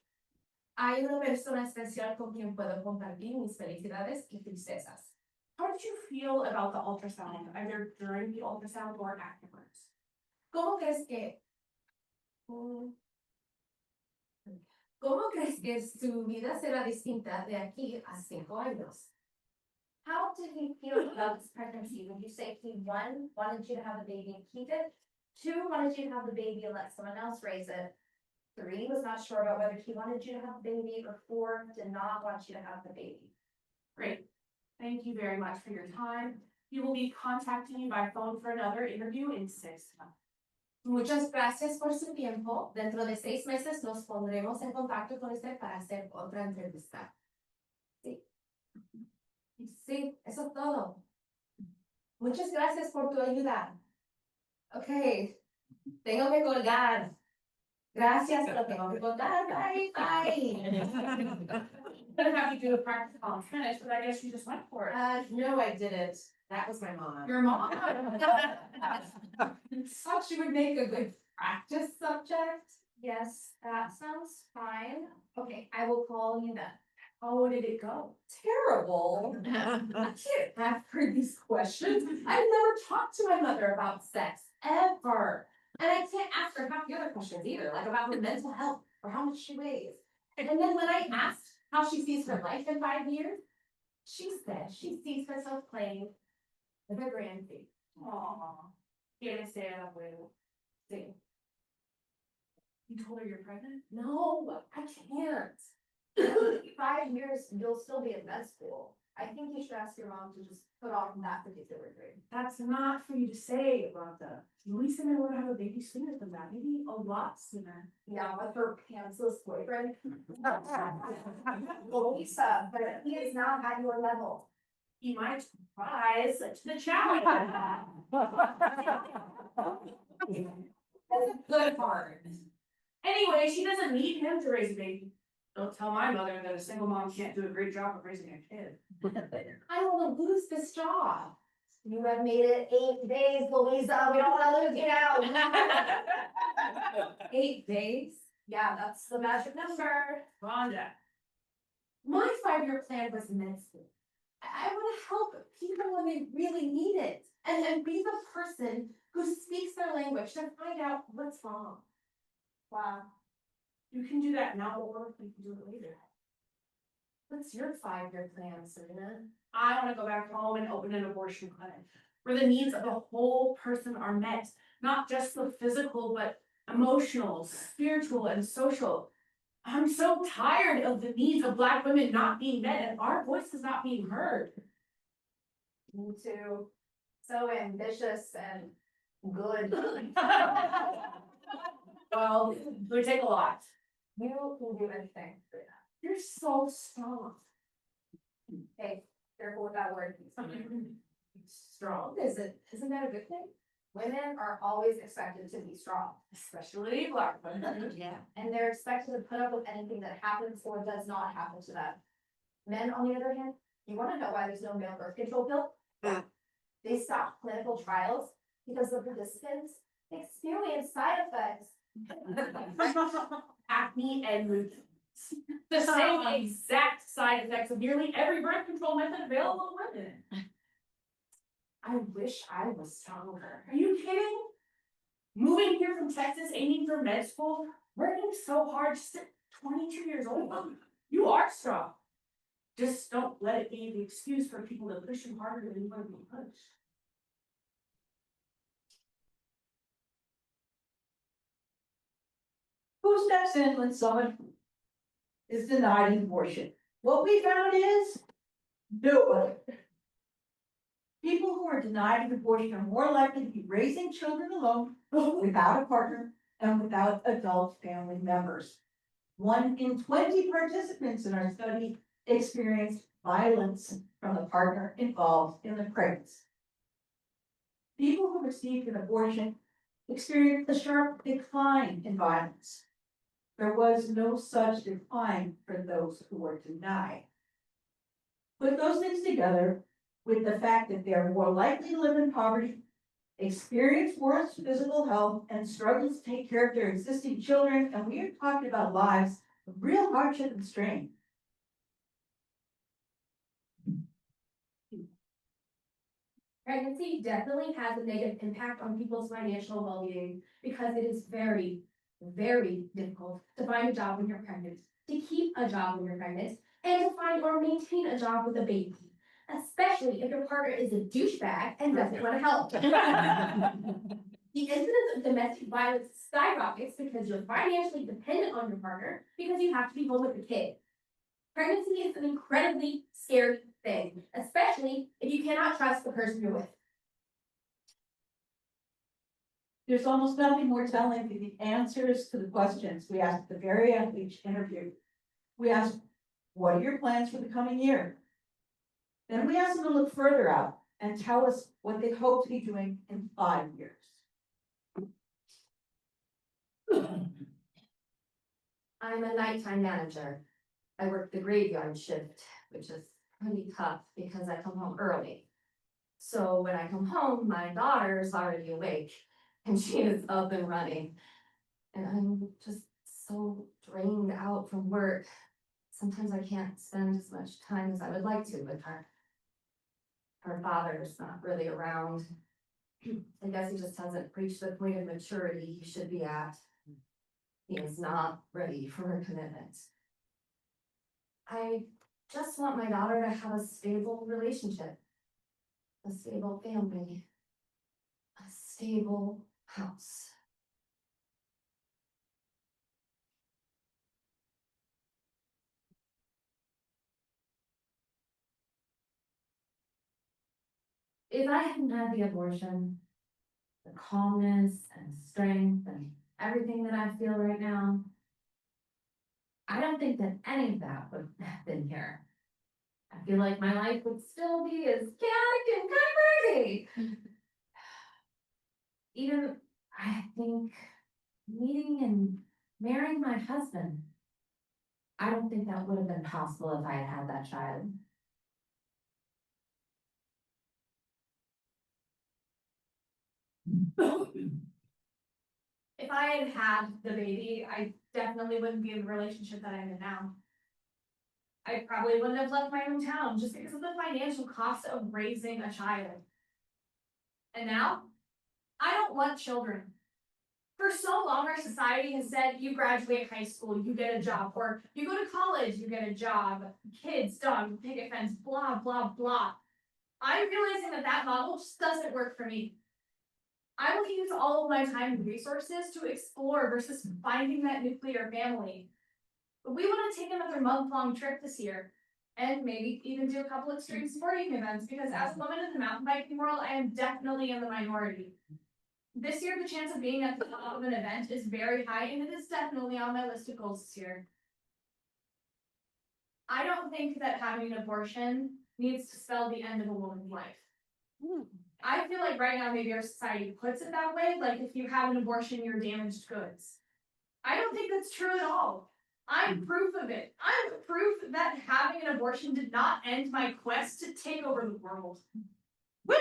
Hay una persona especial con quien puedo compartir mis felicidades y tristezas. How did you feel about the ultrasound, either during the ultrasound or afterwards? ¿Cómo crees que mm, ¿Cómo crees que su vida será distinta de aquí a 5 años? How did he feel about this pregnancy? Would you say he, one, wanted you to have the baby and keep it? Two, wanted you to have the baby and let someone else raise it? Three, was not sure about whether he wanted you to have the baby, or four, did not want you to have the baby. Great. Thank you very much for your time. We will be contacting you by phone for another interview in 6 months. Muchas gracias por su tiempo. Dentro de 6 meses nos pondremos en contacto con usted para hacer otra entrevista. Sí. Sí, eso es todo. Muchas gracias por tu ayuda. Ok, tengo que colgar. Gracias, pero tengo que colgar. Bye, bye. I'm gonna have you do a practice call and finish, but I guess you just went for it. No, I didn't. That was my mom. Your mom? Thought she would make a good practice subject. Yes, that sounds fine. Okay, I will call you then. How did it go? Terrible. I can't ask her these questions. I've never talked to my mother about sex, ever. And I can't ask her half the other questions either, like about her mental health or how much she weighs. And then when I asked how she sees her life in 5 years, she said she sees herself playing with her grandbaby. Aw. ¿Quieres ser abuelo? Sí. You told her you're pregnant? No, I can't. 5 years, you'll still be at med school. I think you should ask your mom to just put off that particular grade. That's not for you to say, Rhonda. Lisa may want to have a baby sooner than that, maybe a lot sooner. Yeah, with her pantsless boyfriend. Lisa, but he is not at your level. He might rise to the challenge. That's a good part. Anyway, she doesn't need him to raise a baby. Don't tell my mother that a single mom can't do a great job of raising a kid. I want to lose this job. You have made it 8 days, Louisa. We don't want to lose you now. 8 days? Yeah, that's the magic number. Rhonda. My 5-year plan was med school. I want to help people when they really need it. And be the person who speaks their language to find out what's wrong. Wow. You can do that now or you can do it later. What's your 5-year plan, Serena? I want to go back home and open an abortion clinic where the needs of the whole person are met, not just the physical, but emotional, spiritual, and social. I'm so tired of the needs of Black women not being met and our voices not being heard. Me too. So ambitious and good. Well, it would take a lot. You can do anything. You're so strong. Hey, careful with that word. Strong? Isn't that a good thing? Women are always expected to be strong. Especially Black women. Yeah. And they're expected to put up with anything that happens or does not happen to them. Men, on the other hand, you want to know why there's no male birth control pill? They stopped clinical trials because the participants experience side effects. Acne and mood swings. The same exact side effects of nearly every birth control method available to women. I wish I was stronger. Are you kidding? Moving here from Texas, aiming for med school, working so hard, just at 22 years old. You are strong. Just don't let it be the excuse for people to push you harder than you want to be pushed. Who steps in when someone is denied an abortion? What we found is nobody. People who are denied an abortion are more likely to be raising children alone, without a partner, and without adult family members. 1 in 20 participants in our study experienced violence from the partner involved in the pregnancy. People who received an abortion experienced a sharp decline in violence. There was no such decline for those who were denied. Put those things together with the fact that they are more likely to live in poverty experience worse physical health and struggles to take care of their existing children, and we are talking about lives of real hardship and strain. Pregnancy definitely has a negative impact on people's financial well-being because it is very, very difficult to find a job when you're pregnant, to keep a job when you're pregnant, and to find or maintain a job with a baby, especially if your partner is a douchebag and doesn't want to help. The incidence of domestic violence skyrockets because you're financially dependent on your partner because you have to be home with the kid. Pregnancy is an incredibly scary thing, especially if you cannot trust the person you're with. There's almost nothing more telling than the answers to the questions we asked at the very end of each interview. We asked, what are your plans for the coming year? Then we asked them to look further out and tell us what they hope to be doing in 5 years. I'm a nighttime manager. I work the graveyard shift, which is pretty tough because I come home early. So when I come home, my daughter's already awake and she is up and running. And I'm just so drained out from work. Sometimes I can't spend as much time as I would like to with her. Her father's not really around. I guess he just hasn't reached the point of maturity he should be at. He is not ready for a commitment. I just want my daughter to have a stable relationship, a stable family, a stable house. If I hadn't had the abortion, the calmness and strength and everything that I feel right now, I don't think that any of that would have been here. I feel like my life would still be as chaotic and kind of crazy. Even, I think, meeting and marrying my husband, I don't think that would have been possible if I had had that child. If I had had the baby, I definitely wouldn't be in the relationship that I'm in now. I probably wouldn't have left my hometown just because of the financial cost of raising a child. And now, I don't want children. For so long, our society has said you graduate high school, you get a job, or you go to college, you get a job, kids, dog, picket fence, blah, blah, blah. I'm realizing that that model just doesn't work for me. I will use all of my time and resources to explore versus finding that nuclear family. But we want to take another month-long trip this year, and maybe even do a couple extreme sporting events, because as a woman in the mountain biking world, I am definitely in the minority. This year, the chance of being at the top of an event is very high, and it is definitely on my list of goals this year. I don't think that having an abortion needs to spell the end of a woman's life. I feel like right now maybe our society puts it that way, like if you have an abortion, you're damaged goods. I don't think that's true at all. I'm proof of it. I'm proof that having an abortion did not end my quest to take over the world. Woo!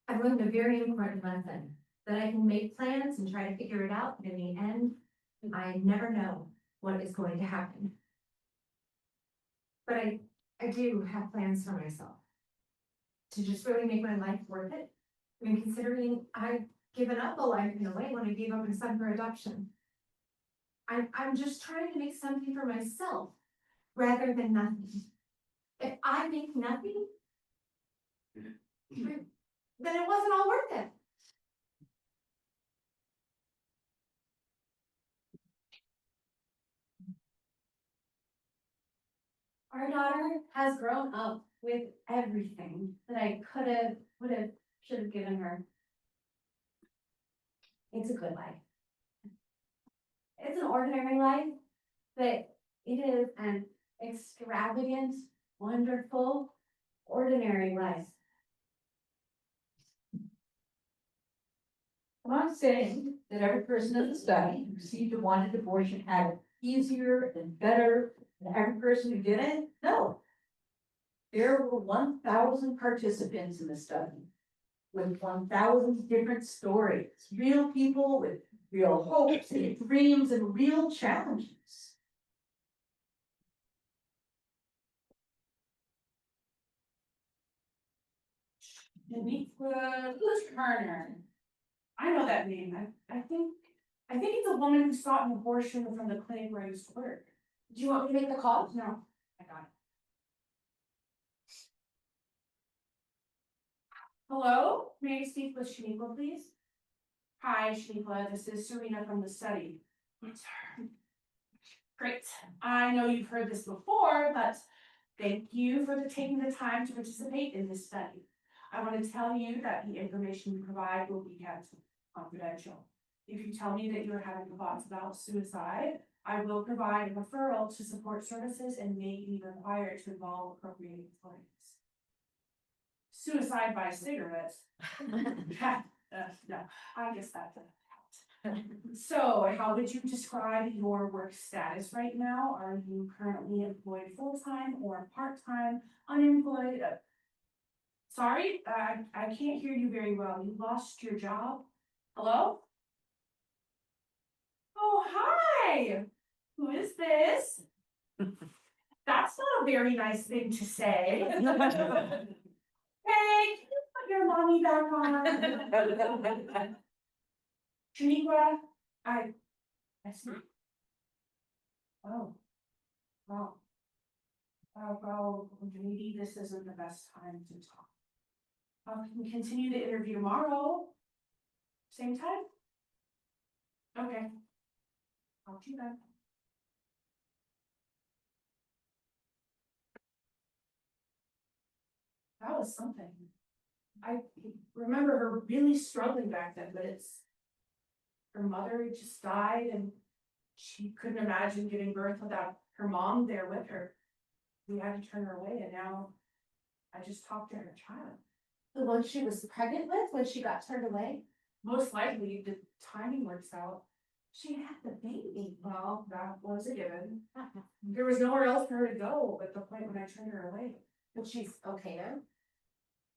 I've learned a very important lesson, that I can make plans and try to figure it out, but in the end, I never know what is going to happen. But I do have plans for myself, to just really make my life worth it. I mean, considering I've given up a life in a way when I gave up my son for adoption. I'm just trying to make something for myself rather than nothing. If I make nothing, then it wasn't all worth it. Our daughter has grown up with everything that I could have, would have, should have given her. It's a good life. It's an ordinary life, but it is an extravagant, wonderful, ordinary life. I'm not saying that every person in the study who received a wanted abortion had it easier and better than every person who didn't. No. There were 1,000 participants in the study with 1,000 different stories, real people with real hopes and dreams and real challenges. Shaniqua Turner. I know that name. I think it's a woman who sought an abortion from the clinic where I used to work. Do you want me to make the call? No, I got it. Hello, may I speak with Shaniqua, please? Hi, Shaniqua, this is Serena from the study. It's her. Great. I know you've heard this before, but thank you for taking the time to participate in this study. I want to tell you that the information you provide will be kept confidential. If you tell me that you're having thoughts about suicide, I will provide a referral to support services and may be required to involve appropriate employees. Suicide by cigarettes. No, I guess that doesn't count. So, how would you describe your work status right now? Are you currently employed full-time or part-time, unemployed? Sorry, I can't hear you very well. You lost your job? Hello? Oh, hi! Who is this? That's not a very nice thing to say. Hey, can you put your mommy back on? Shaniqua, I see. Oh. Well. Well, maybe this isn't the best time to talk. We can continue the interview tomorrow. Same time? Okay. Talk to you then. That was something. I remember her really struggling back then, but her mother just died and she couldn't imagine giving birth without her mom there with her. We had to turn her away, and now I just talked to her child. The one she was pregnant with when she got turned away? Most likely the timing works out. She had the baby. Well, that was a given. There was nowhere else for her to go at the point when I turned her away. But she's okay now?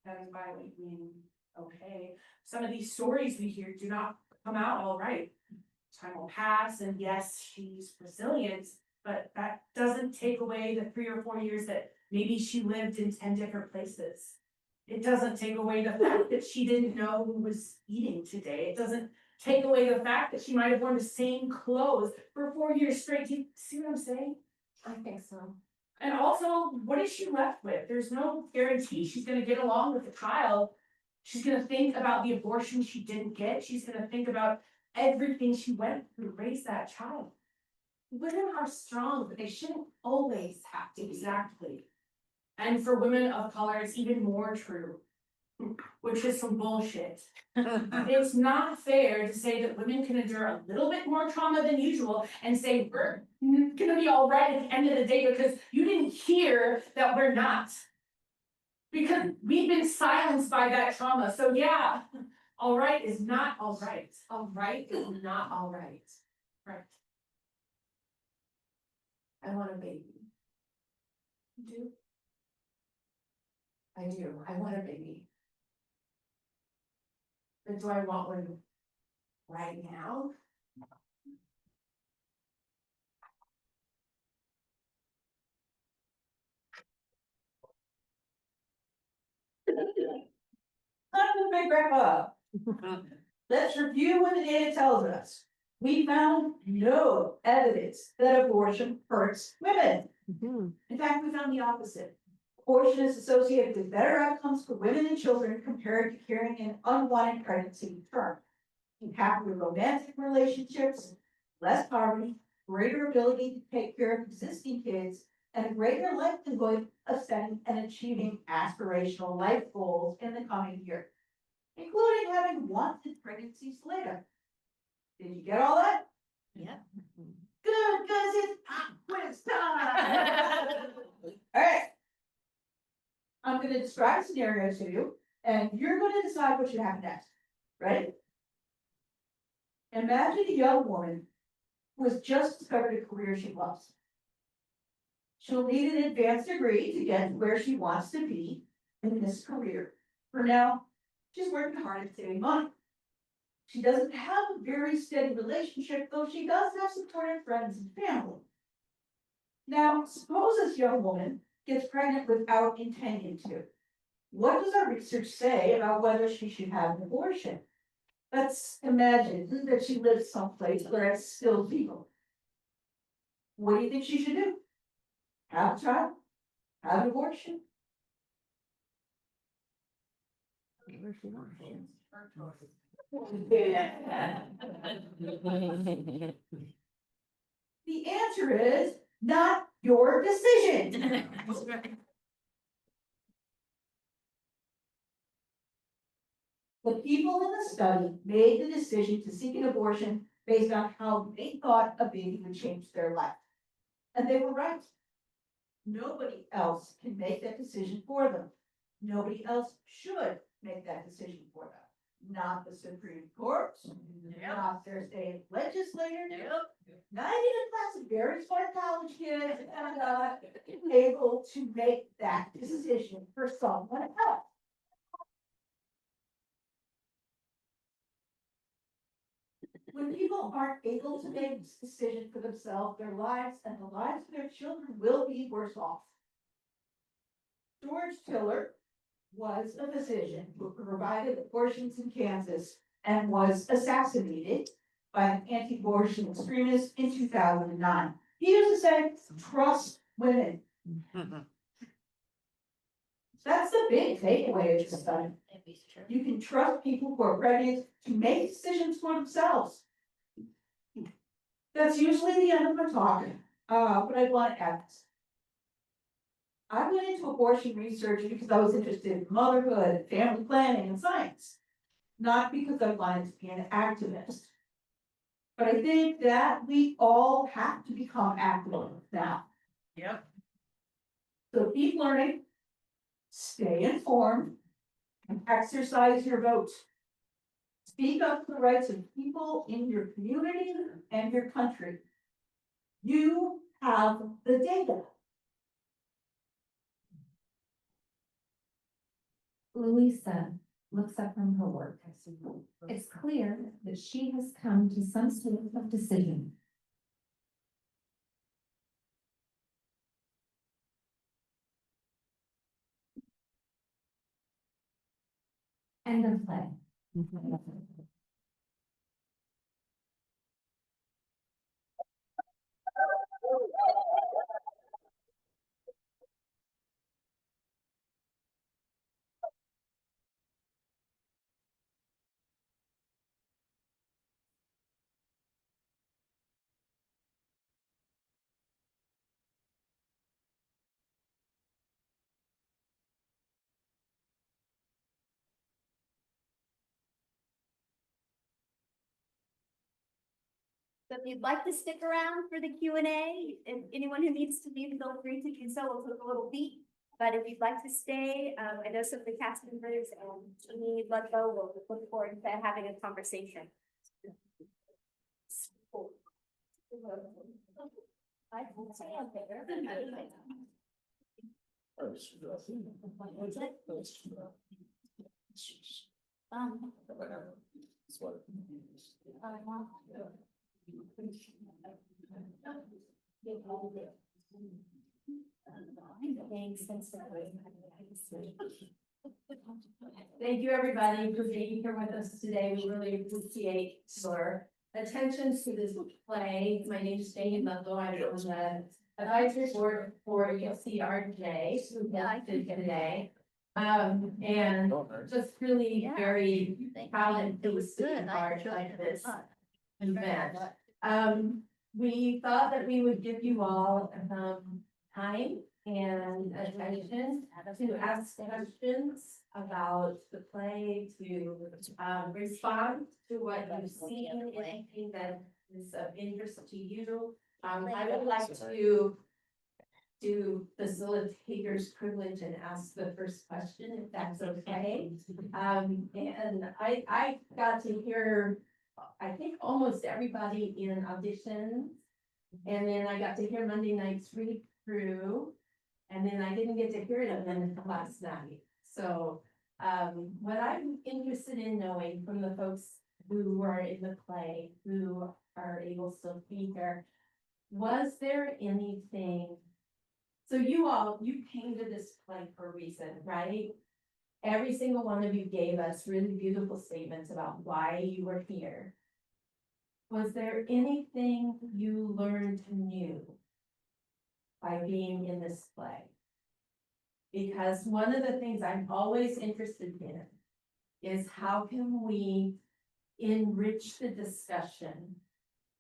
And by mean, okay, some of these stories we hear do not come out all right. Time will pass, and yes, she's resilient, but that doesn't take away the 3 or 4 years that maybe she lived in 10 different places. It doesn't take away the fact that she didn't know who was eating today. It doesn't take away the fact that she might have worn the same clothes for 4 years straight. Do you see what I'm saying? I think so. And also, what is she left with? There's no guarantee she's gonna get along with the child. She's gonna think about the abortion she didn't get. She's gonna think about everything she went through to raise that child. Women are strong, but they shouldn't always have to be. Exactly. And for women of color, it's even more true, which is some bullshit. It's not fair to say that women can endure a little bit more trauma than usual and say we're gonna be all right at the end of the day because you didn't hear that we're not. Because we've been silenced by that trauma. So yeah, all right is not all right. All right is not all right. Right. I want a baby. You do? I do. I want a baby. But do I want one right now? Time to big wrap up. Let's review what the data tells us. We found no evidence that abortion hurts women. In fact, we found the opposite. Abortion is associated with better outcomes for women and children compared to carrying an unwanted pregnancy to term. Happier romantic relationships, less poverty, greater ability to take care of existing kids, and a greater likelihood of setting and achieving aspirational life goals in the coming year, including having wanted pregnancies later. Did you get all that? Yeah. Good, because it's pop quiz time. All right. I'm going to describe a scenario to you, and you're going to decide what should happen next. Ready? Imagine a young woman who has just discovered a career she loves. She'll need an advanced degree to get where she wants to be in this career. For now, she's working hard at saving money. She doesn't have a very steady relationship, though she does have supportive friends and family. Now, suppose this young woman gets pregnant without intending to. What does our research say about whether she should have an abortion? Let's imagine that she lives someplace where it's still legal. What do you think she should do? Have a child? Have an abortion? The answer is not your decision. The people in the study made the decision to seek an abortion based on how they thought a baby would change their life. And they were right. Nobody else can make that decision for them. Nobody else should make that decision for them. Not the Supreme Court, not their state legislator, not even a class of very smart college kids able to make that decision for someone else. When people aren't able to make this decision for themselves, their lives and the lives of their children will be worse off. George Tiller was a physician who provided abortions in Kansas and was assassinated by an anti-abortion extremist in 2009. He used to say, trust women. That's the big takeaway of this study. You can trust people who are pregnant to make decisions for themselves. That's usually the end of my talk, but I want to add this. I went into abortion research because I was interested in motherhood, family planning, and science, not because I wanted to be an activist. But I think that we all have to become activists now. Yep. So keep learning, stay informed, and exercise your vote. Speak up for the rights of people in your community and your country. You have the data. Louisa looks up from her work. It's clear that she has come to some sort of decision. End of play. So if you'd like to stick around for the Q and A, and anyone who needs to leave, feel free to do so. We'll take a little beat. But if you'd like to stay, I know some of the cast members and Amy Ludlow will look forward to having a conversation. I will stay up there. Thank you, everybody, for being here with us today. We really appreciate your attention to this play. My name is Jane Ludlow. I'm on the advisory board for UCRJ, who hosted today. And just really very proud and pleased to be part of this event. We thought that we would give you all time and attention to ask questions about the play, to respond to what you've seen, anything that is of interest to you. I would like to do facilitator's privilege and ask the first question, if that's okay. And I got to hear, I think, almost everybody in auditions. And then I got to hear Monday night's through, and then I didn't get to hear it again last night. So, what I'm interested in knowing from the folks who are in the play, who are able to still be here, was there anything? So you came to this play for a reason, right? Every single one of you gave us really beautiful statements about why you were here. Was there anything you learned new by being in this play? Because one of the things I'm always interested in is how can we enrich the discussion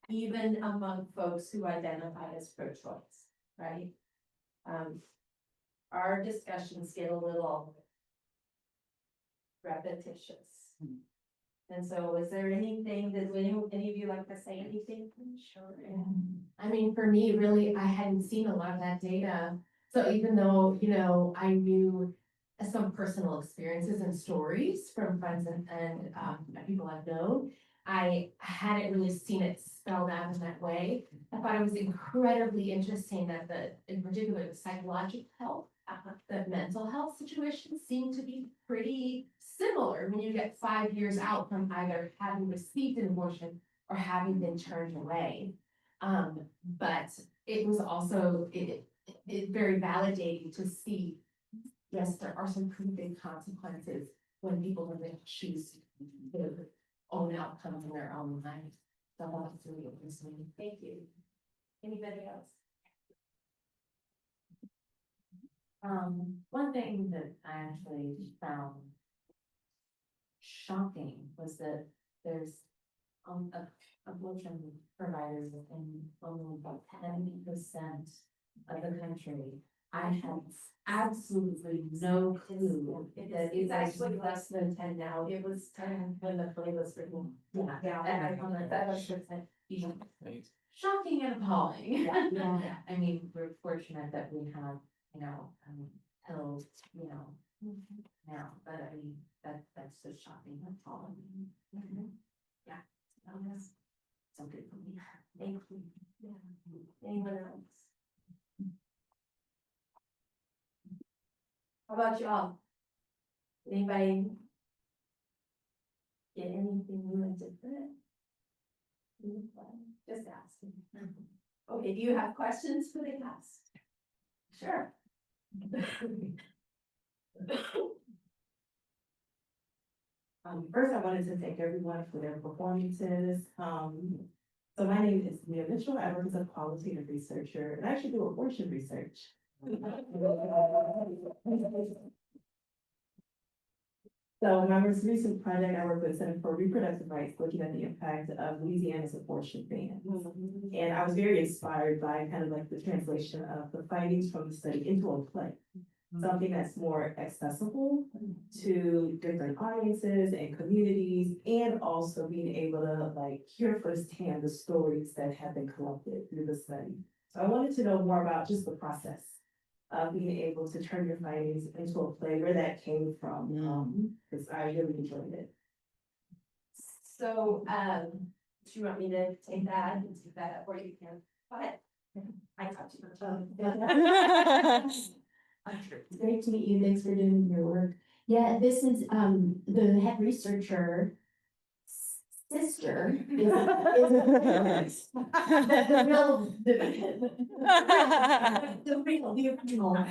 even among folks who identify as pro-choice, right? Our discussions get a little repetitious. And so is there anything, does any of you like to say anything? Sure. I mean, for me, really, I hadn't seen a lot of that data. So even though, you know, I knew some personal experiences and stories from friends and people I've known, I hadn't really seen it spelled out in that way. I thought it was incredibly interesting that in particular, the psychological health, the mental health situation seemed to be pretty similar when you get 5 years out from either having received an abortion or having been turned away. But it was also it very validating to see, yes, there are some pretty big consequences when people really choose their own outcomes in their own lives. So that's really interesting. Thank you. Anybody else? One thing that I actually found shocking was that there's abortion providers in only about 10% of the country. I had absolutely no clue that It's actually less than 10 now. It was 10 when the play was written. Yeah. And I found that was Shocking and appalling. Yeah. I mean, we're fortunate that we have, pills, now, but I mean, that's so shocking, and appalling. Yeah. That's so good for me. Thank you. Yeah. Anyone else? How about y'all? Anybody get anything new and different? Just asking. Okay, do you have questions for the cast? Sure. First, I wanted to thank everyone for their performances. So my name is Mia Mitchell. I work as a qualitative researcher and I actually do abortion research. So my most recent project, I work with Center for Reproductive Rights, looking at the impact of Louisiana's abortion ban. And I was very inspired by kind of like the translation of the findings from the study into a play. Something that's more accessible to different audiences and communities, and also being able to like hear firsthand the stories that have been collected through the study. So I wanted to know more about just the process of being able to turn your findings into a play, where that came from, because I really enjoyed it. So, do you want me to take that and take that up, or you can? Go ahead. I got you. It's great to meet you. Thanks for doing your work. Yeah, this is the head researcher sister is the original. Her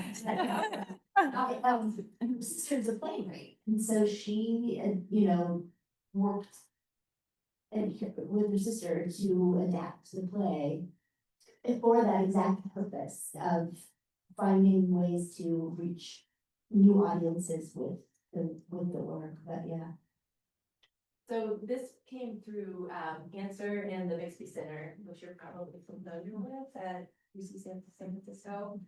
sister's a playwright, and so she, worked with her sister to adapt the play for that exact purpose of finding ways to reach new audiences with the work, but yeah. So this came through Answer and the Bixby Center, which you're probably familiar with at UC San Francisco.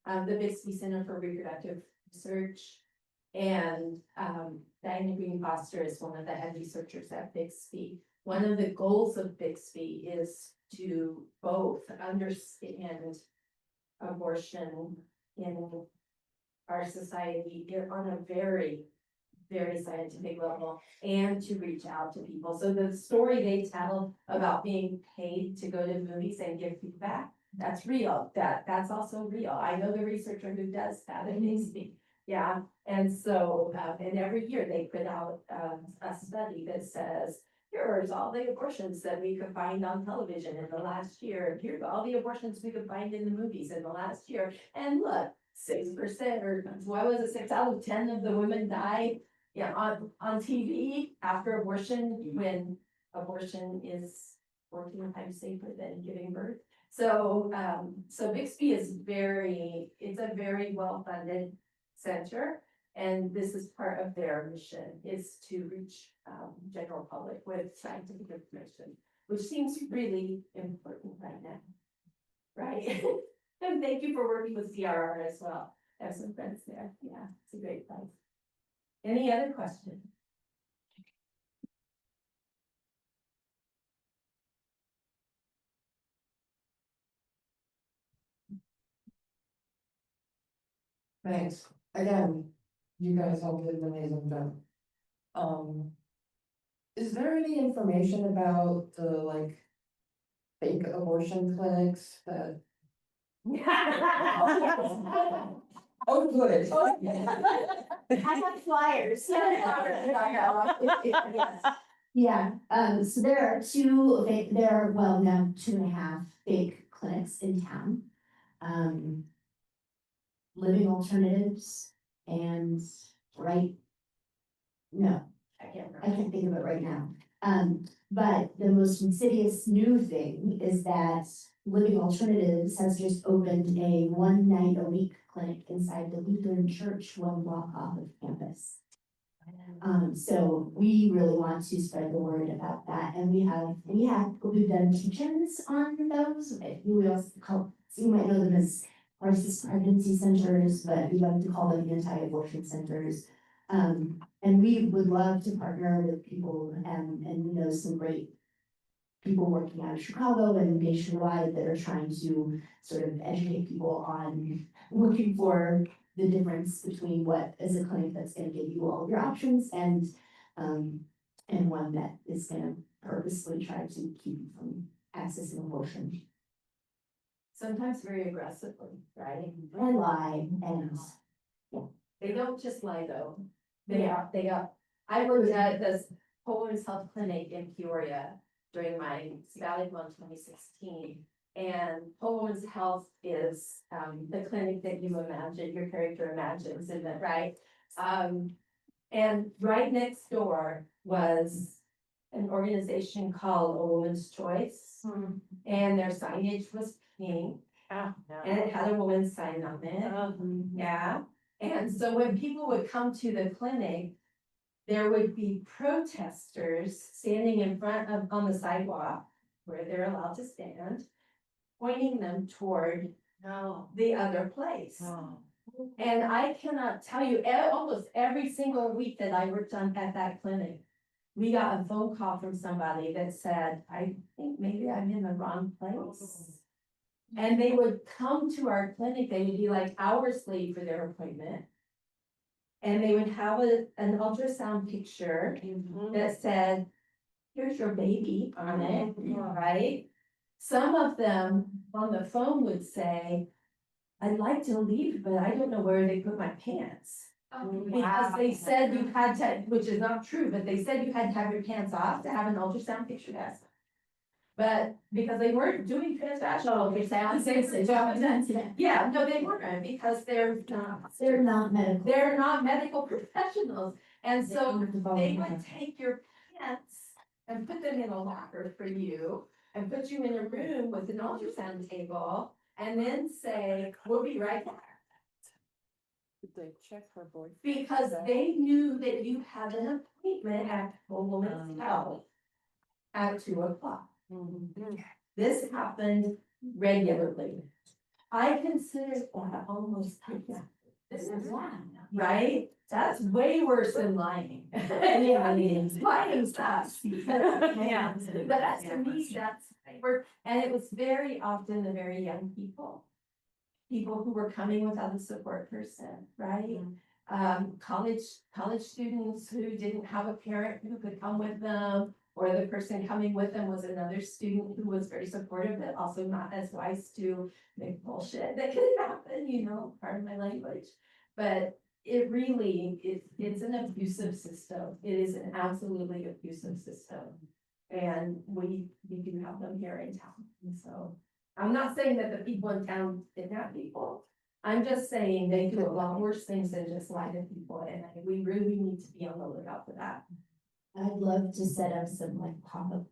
The Bixby Center for Reproductive Research. And Diana Green Foster is one of the head researchers at Bixby. One of the goals of Bixby is to both understand abortion in our society on a very, very scientific level, and to reach out to people. So the story they tell about being paid to go to movies and give feedback That's real, that's also real. I know the researcher who does that at AC. Yeah, and so, and every year they put out, a study that says, here's all the abortions that we could find on television in the last year. Here's all the abortions we could find in the movies in the last year. And look, 6% or what was it, 6 out of 10 of the women died, yeah, on TV after abortion, when abortion is 14 times safer than giving birth. So, so Bixby is it's a very well-funded center. And this is part of their mission, is to reach, general public with scientific information, which seems really important right now. Right? And thank you for working with CRR as well. I have some friends there. Yeah, it's a great place. Any other questions? Thanks. Again, you guys all did an amazing job. Is there any information about the like fake abortion clinics that? Oh, good. I have flyers. Yeah, so there are well, now 2.5 fake clinics in town. Living Alternatives and no, I can't think of it right now. But the most insidious new thing is that Living Alternatives has just opened a 1 night a week clinic inside the Lutheran Church 1 block off of campus. So we really want to spread the word about that, and we've done teach-ins on those. We also you might know them as crisis pregnancy centers, but we like to call them anti-abortion centers. And we would love to partner with people, and we know some great people working out of Chicago and nationwide that are trying to sort of educate people on looking for the difference between what is a clinic that's going to give you all your options and one that is going to purposely try to keep you from accessing abortion. Sometimes very aggressively, right? And lie, and They don't just lie though. They are. I worked at this Whole Women's Health Clinic in Peoria during my sabbatical in 2016. And Whole Women's Health is the clinic that you imagine, your character imagines, isn't it, right? And right next door was an organization called A Woman's Choice. And their signage was pink. And it had a woman's sign on it. Yeah. And so when people would come to the clinic, there would be protesters standing in front of, on the sidewalk where they're allowed to stand, pointing them toward the other place. And I cannot tell you, almost every single week that I worked on at that clinic, we got a phone call from somebody that said, I think maybe I'm in the wrong place. And they would come to our clinic, they would be like hours late for their appointment. And they would have an ultrasound picture that said, here's your baby on it, right? Some of them on the phone would say, I'd like to leave, but I don't know where they put my pants. Because they said you had to, which is not true, but they said you had to have your pants off to have an ultrasound picture test. But because they weren't doing transvaginal ultrasounds, yeah, no, they weren't, because they're not medical professionals. And so they would take your pants and put them in a locker for you and put you in a room with an ultrasound table and then say, we'll be right back. Did they check her boyfriend? Because they knew that you had an appointment at Whole Woman's Health at 2 o'clock. This happened regularly. I consider that almost, this is right? That's way worse than lying. Lying sucks. But as to me, that's work, and it was very often the very young people. People who were coming without a support person, right? College students who didn't have a parent who could come with them, or the person coming with them was another student who was very supportive, but also not as wise to make bullshit that could happen, you know, pardon my language. But it really, it's an abusive system. It is an absolutely abusive system. And we do have them here in town. And so I'm not saying that the people in town didn't have people. I'm just saying they do a lot worse things than just lie to people, and we really need to be on the lookout for that. I'd love to set up some like pop-up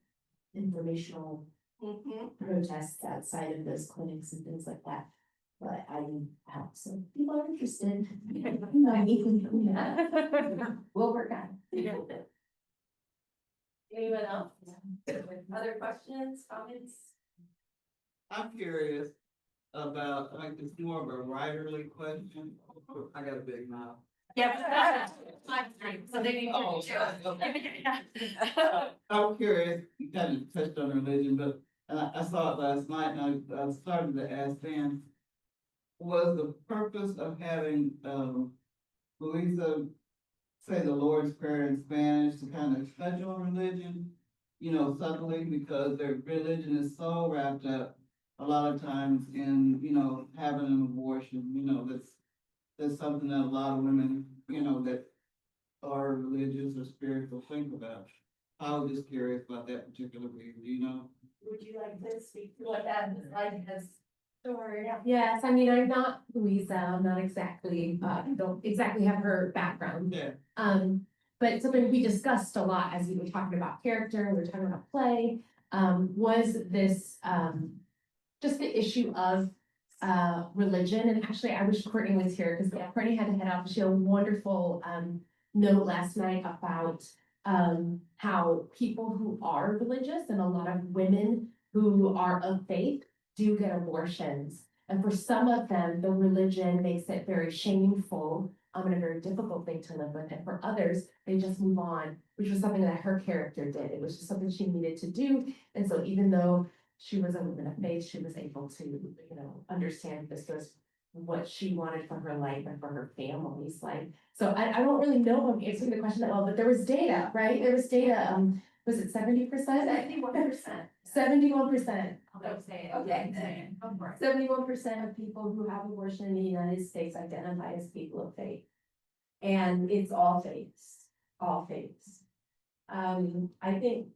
informational protests outside of those clinics and things like that. But I need help, so if people are interested. We'll work on it. Anyone else? Other questions, comments? I'm curious about, like, it's more of a writerly question. I got a big mouth. Yeah. So they need Oh, to. I'm curious, you kind of touched on religion, but I saw it last night and I started to ask Dan, was the purpose of having, Louisa say the Lord's Prayer in Spanish to kind of touch on religion, you know, subtly, because their religion is so wrapped up a lot of times in, you know, having an abortion, you know, that's something that a lot of women, you know, that are religious or spiritual think about. I was just curious about that particular reason, you know? Would you like to speak to what that is like as story? Yes, I mean, I'm not Louisa, I'm not exactly, don't exactly have her background. Yeah. But it's something we discussed a lot as we were talking about character, we were talking about play, was this, just the issue of religion. And actually, I wish Courtney was here because Courtney had to head out. She had a wonderful note last night about how people who are religious and a lot of women who are of faith do get abortions. And for some of them, the religion makes it very shameful, and a very difficult thing to live with. And for others, they just move on, which was something that her character did. It was just something she needed to do. And so even though she was a woman of faith, she was able to, you know, understand this was what she wanted for her life and for her family's life. So I don't really know if I'm answering the question that well, but there was data, right? There was data, was it 70%? 71%. 71%. Okay. 71% of people who have abortion in the United States identify as people of faith. And it's all faiths, all faiths. I think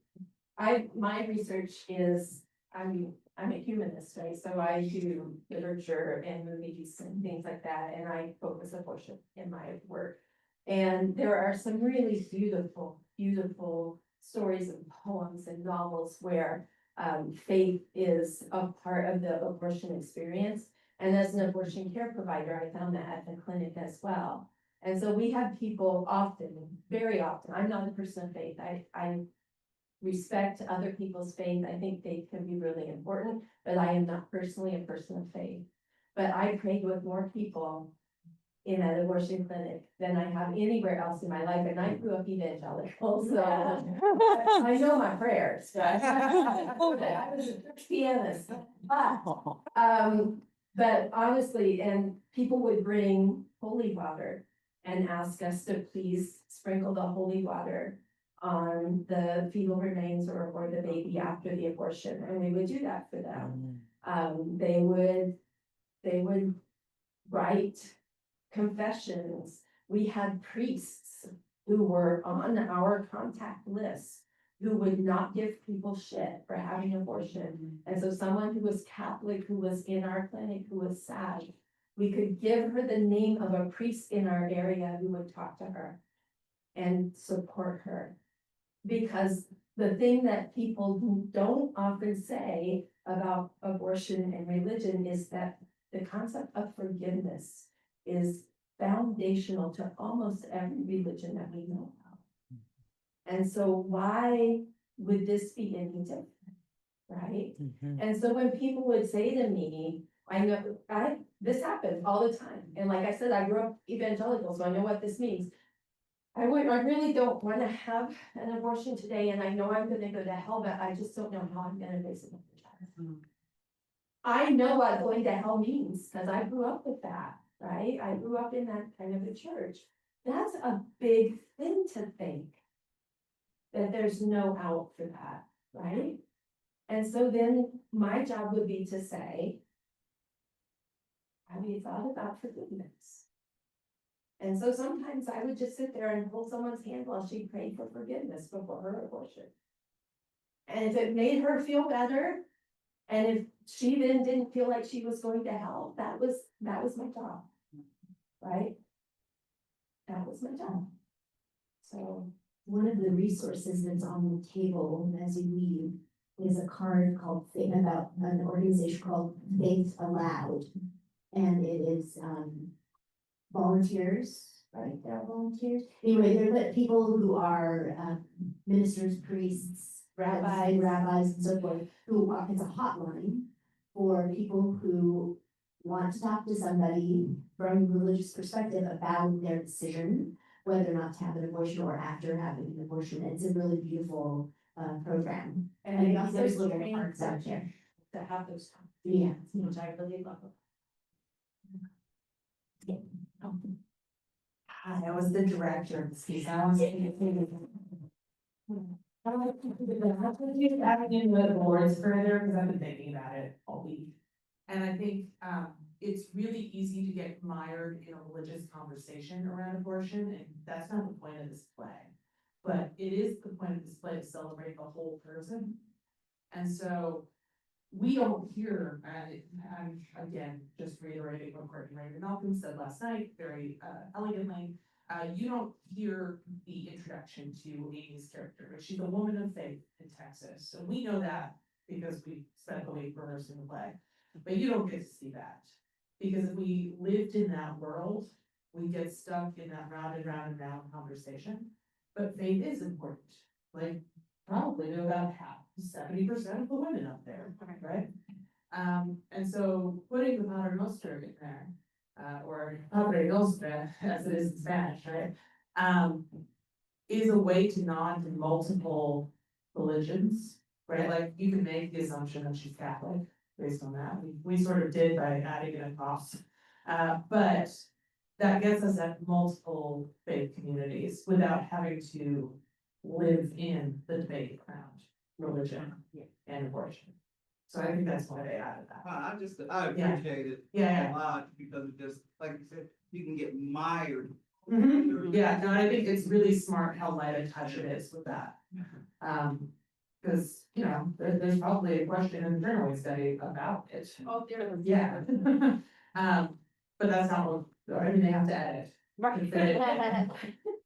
my research is, I'm a humanist, right? So I do literature and movies and things like that, and I focus abortion in my work. And there are some really beautiful, beautiful stories and poems and novels where faith is a part of the abortion experience. And as an abortion care provider, I found that at the clinic as well. And so we have people often, very often, I'm not a person of faith. I respect other people's faith. I think faith can be really important, but I am not personally a person of faith. But I prayed with more people in an abortion clinic than I have anywhere else in my life, and I grew up evangelical, so I know my prayers. I was a church pianist, but honestly, and people would bring holy water and ask us to please sprinkle the holy water on the fetal remains or the baby after the abortion, and we would do that for them. They would write confessions. We had priests who were on our contact list who would not give people shit for having abortion. And so someone who was Catholic, who was in our clinic, who was sad, we could give her the name of a priest in our area who would talk to her and support her. Because the thing that people who don't often say about abortion and religion is that the concept of forgiveness is foundational to almost every religion that we know about. And so why would this be any different, right? And so when people would say to me, this happens all the time. And like I said, I grew up evangelical, so I know what this means. I really don't want to have an abortion today, and I know I'm gonna go to hell, but I just don't know how I'm gonna raise another child. I know what going to hell means, because I grew up with that, right? I grew up in that kind of a church. That's a big thing to think. that there's no out for that, right? And so then my job would be to say, have you thought about forgiveness? And so sometimes I would just sit there and hold someone's hand while she prayed for forgiveness before her abortion. And if it made her feel better, and if she then didn't feel like she was going to help, that was my job, right? That was my job. So, One of the resources that's on the table as you leave is a card called, about an organization called Faith Aloud. And it is, volunteers, right? They're volunteers. Anyway, they're the people who are, ministers, priests, rabbis and so forth, who are, it's a hotline for people who want to talk to somebody from a religious perspective about their decision, whether or not to have an abortion or after having an abortion. It's a really beautiful, program. and also there's little training cards out there. to have those Yeah. conversations, which I really love. Hi, I was the director of this piece. I was thinking. Having in the boards further, because I've been thinking about it all week. And I think, it's really easy to get mired in a religious conversation around abortion, and that's not the point of this play. But it is the point of this play to celebrate the whole person. And so we don't hear, I'm again, just reiterating what Courtney Raymond Malcolm said last night, very elegantly. You don't hear the introduction to Amy's character, but she's a woman of faith in Texas. And we know that because we spent the week rehearsing the play. But you don't get to see that. Because if we lived in that world, we get stuck in that round and round and round conversation. But faith is important. Like, probably to about 70% of the women up there, right? And so putting the Pater Noster in there, or Padre Nostra, as it is in Spanish, right? Is a way to nod to multiple religions, right? Like, you can make the assumption that she's Catholic based on that. We sort of did by adding in a cross. But that gets us at multiple faith communities without having to live in the debate around religion and abortion. So I think that's why they added that. I appreciate it. Yeah. A lot, because it just, like you said, you can get mired. Yeah, no, I think it's really smart how light a touch it is with that. Cause, you know, there's probably a question in the Turnaway study about it. Oh, there. Yeah. But that's not what, I mean, they have to edit. A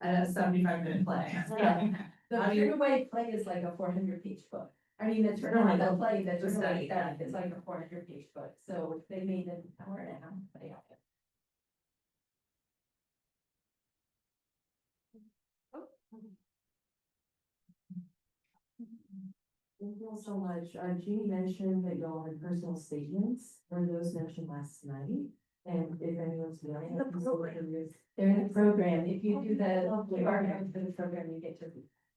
75-minute play. The Turnaway play is like a 400-page book. I mean, the Turnaway, the play, the Turnaway study is like a 400-page book, so they made an hour and a half play of it. Thank you all so much. Jeannie mentioned that y'all had personal statements, or those mentioned last night. And if anyone's feeling They're in the program. If you do the, you are going for the program, you get to.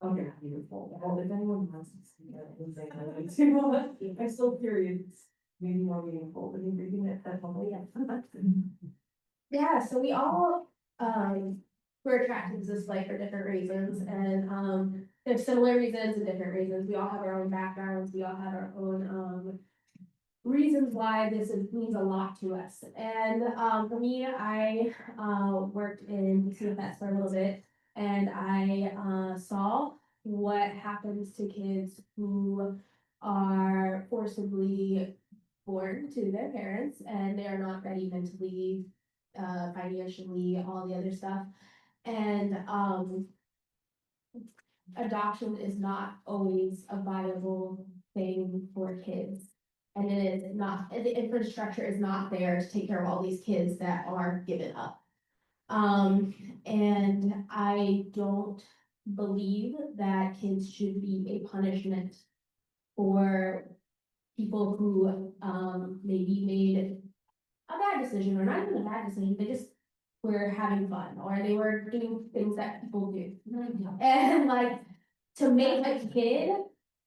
okay, beautiful. Well, if anyone wants to see that, then say that too. I'm still curious. Maybe more meaningful than reading it. That's all. Yeah, so we all, were attracted to this play for different reasons, and, there's similar reasons and different reasons. We all have our own backgrounds, we all have our own, reasons why means a lot to us. And, for me, I, worked in CFS for a little bit, and I, saw what happens to kids who are forcibly born to their parents, and they're not ready mentally, financially, all the other stuff. And adoption is not always a viable thing for kids. And it is not, the infrastructure is not there to take care of all these kids that are given up. And I don't believe that kids should be a punishment for people who maybe made a bad decision, or not even a bad decision, they just were having fun, or they were doing things that people do. And like, to make a kid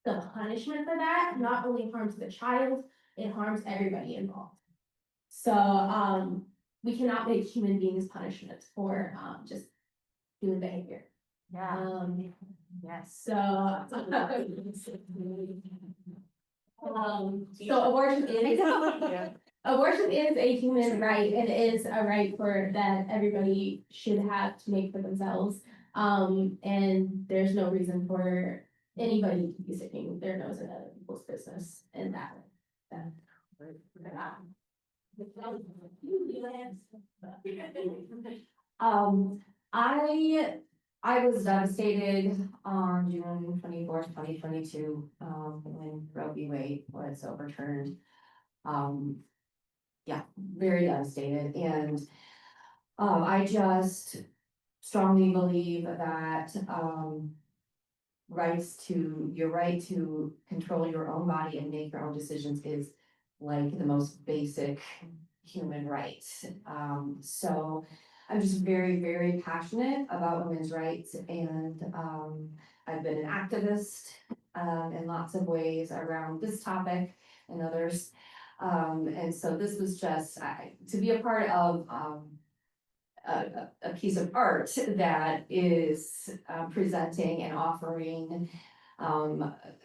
the punishment for that not only harms the child, it harms everybody involved. So we cannot make human beings punishment for just doing behavior. Yeah. Yes. So. So abortion is, abortion is a human right, and it is a right for that everybody should have to make for themselves. And there's no reason for anybody to be sticking their nose in other people's business in that way. I was devastated on June 24th, 2022, when Roe v. Wade was overturned. Yeah, very devastated, and, I just strongly believe that, your right to control your own body and make your own decisions is like the most basic human right. So I'm just very, very passionate about women's rights, and I've been an activist in lots of ways around this topic and others. And so this was just to be a part of a piece of art that is presenting and offering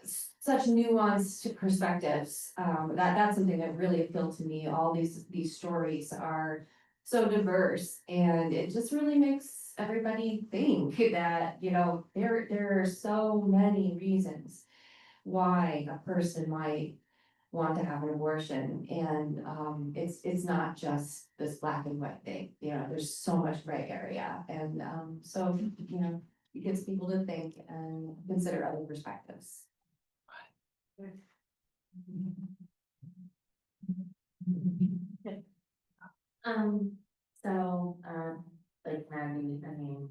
such nuanced perspectives. That's something that really appealed to me. All these stories are so diverse, and it just really makes everybody think that, you know, there are so many reasons why a person might want to have an abortion, and it's not just this black and white thing, you know, there's so much gray area, and so, you know, it gets people to think and consider other perspectives. So, like Maggie, I mean,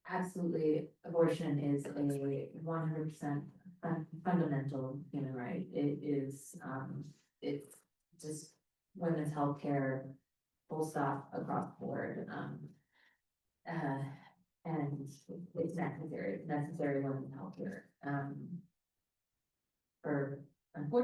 absolutely, abortion is a 100% fundamental human right. It is, it's just women's healthcare, full stop across the board. And it's necessary women's healthcare. For unfortunately.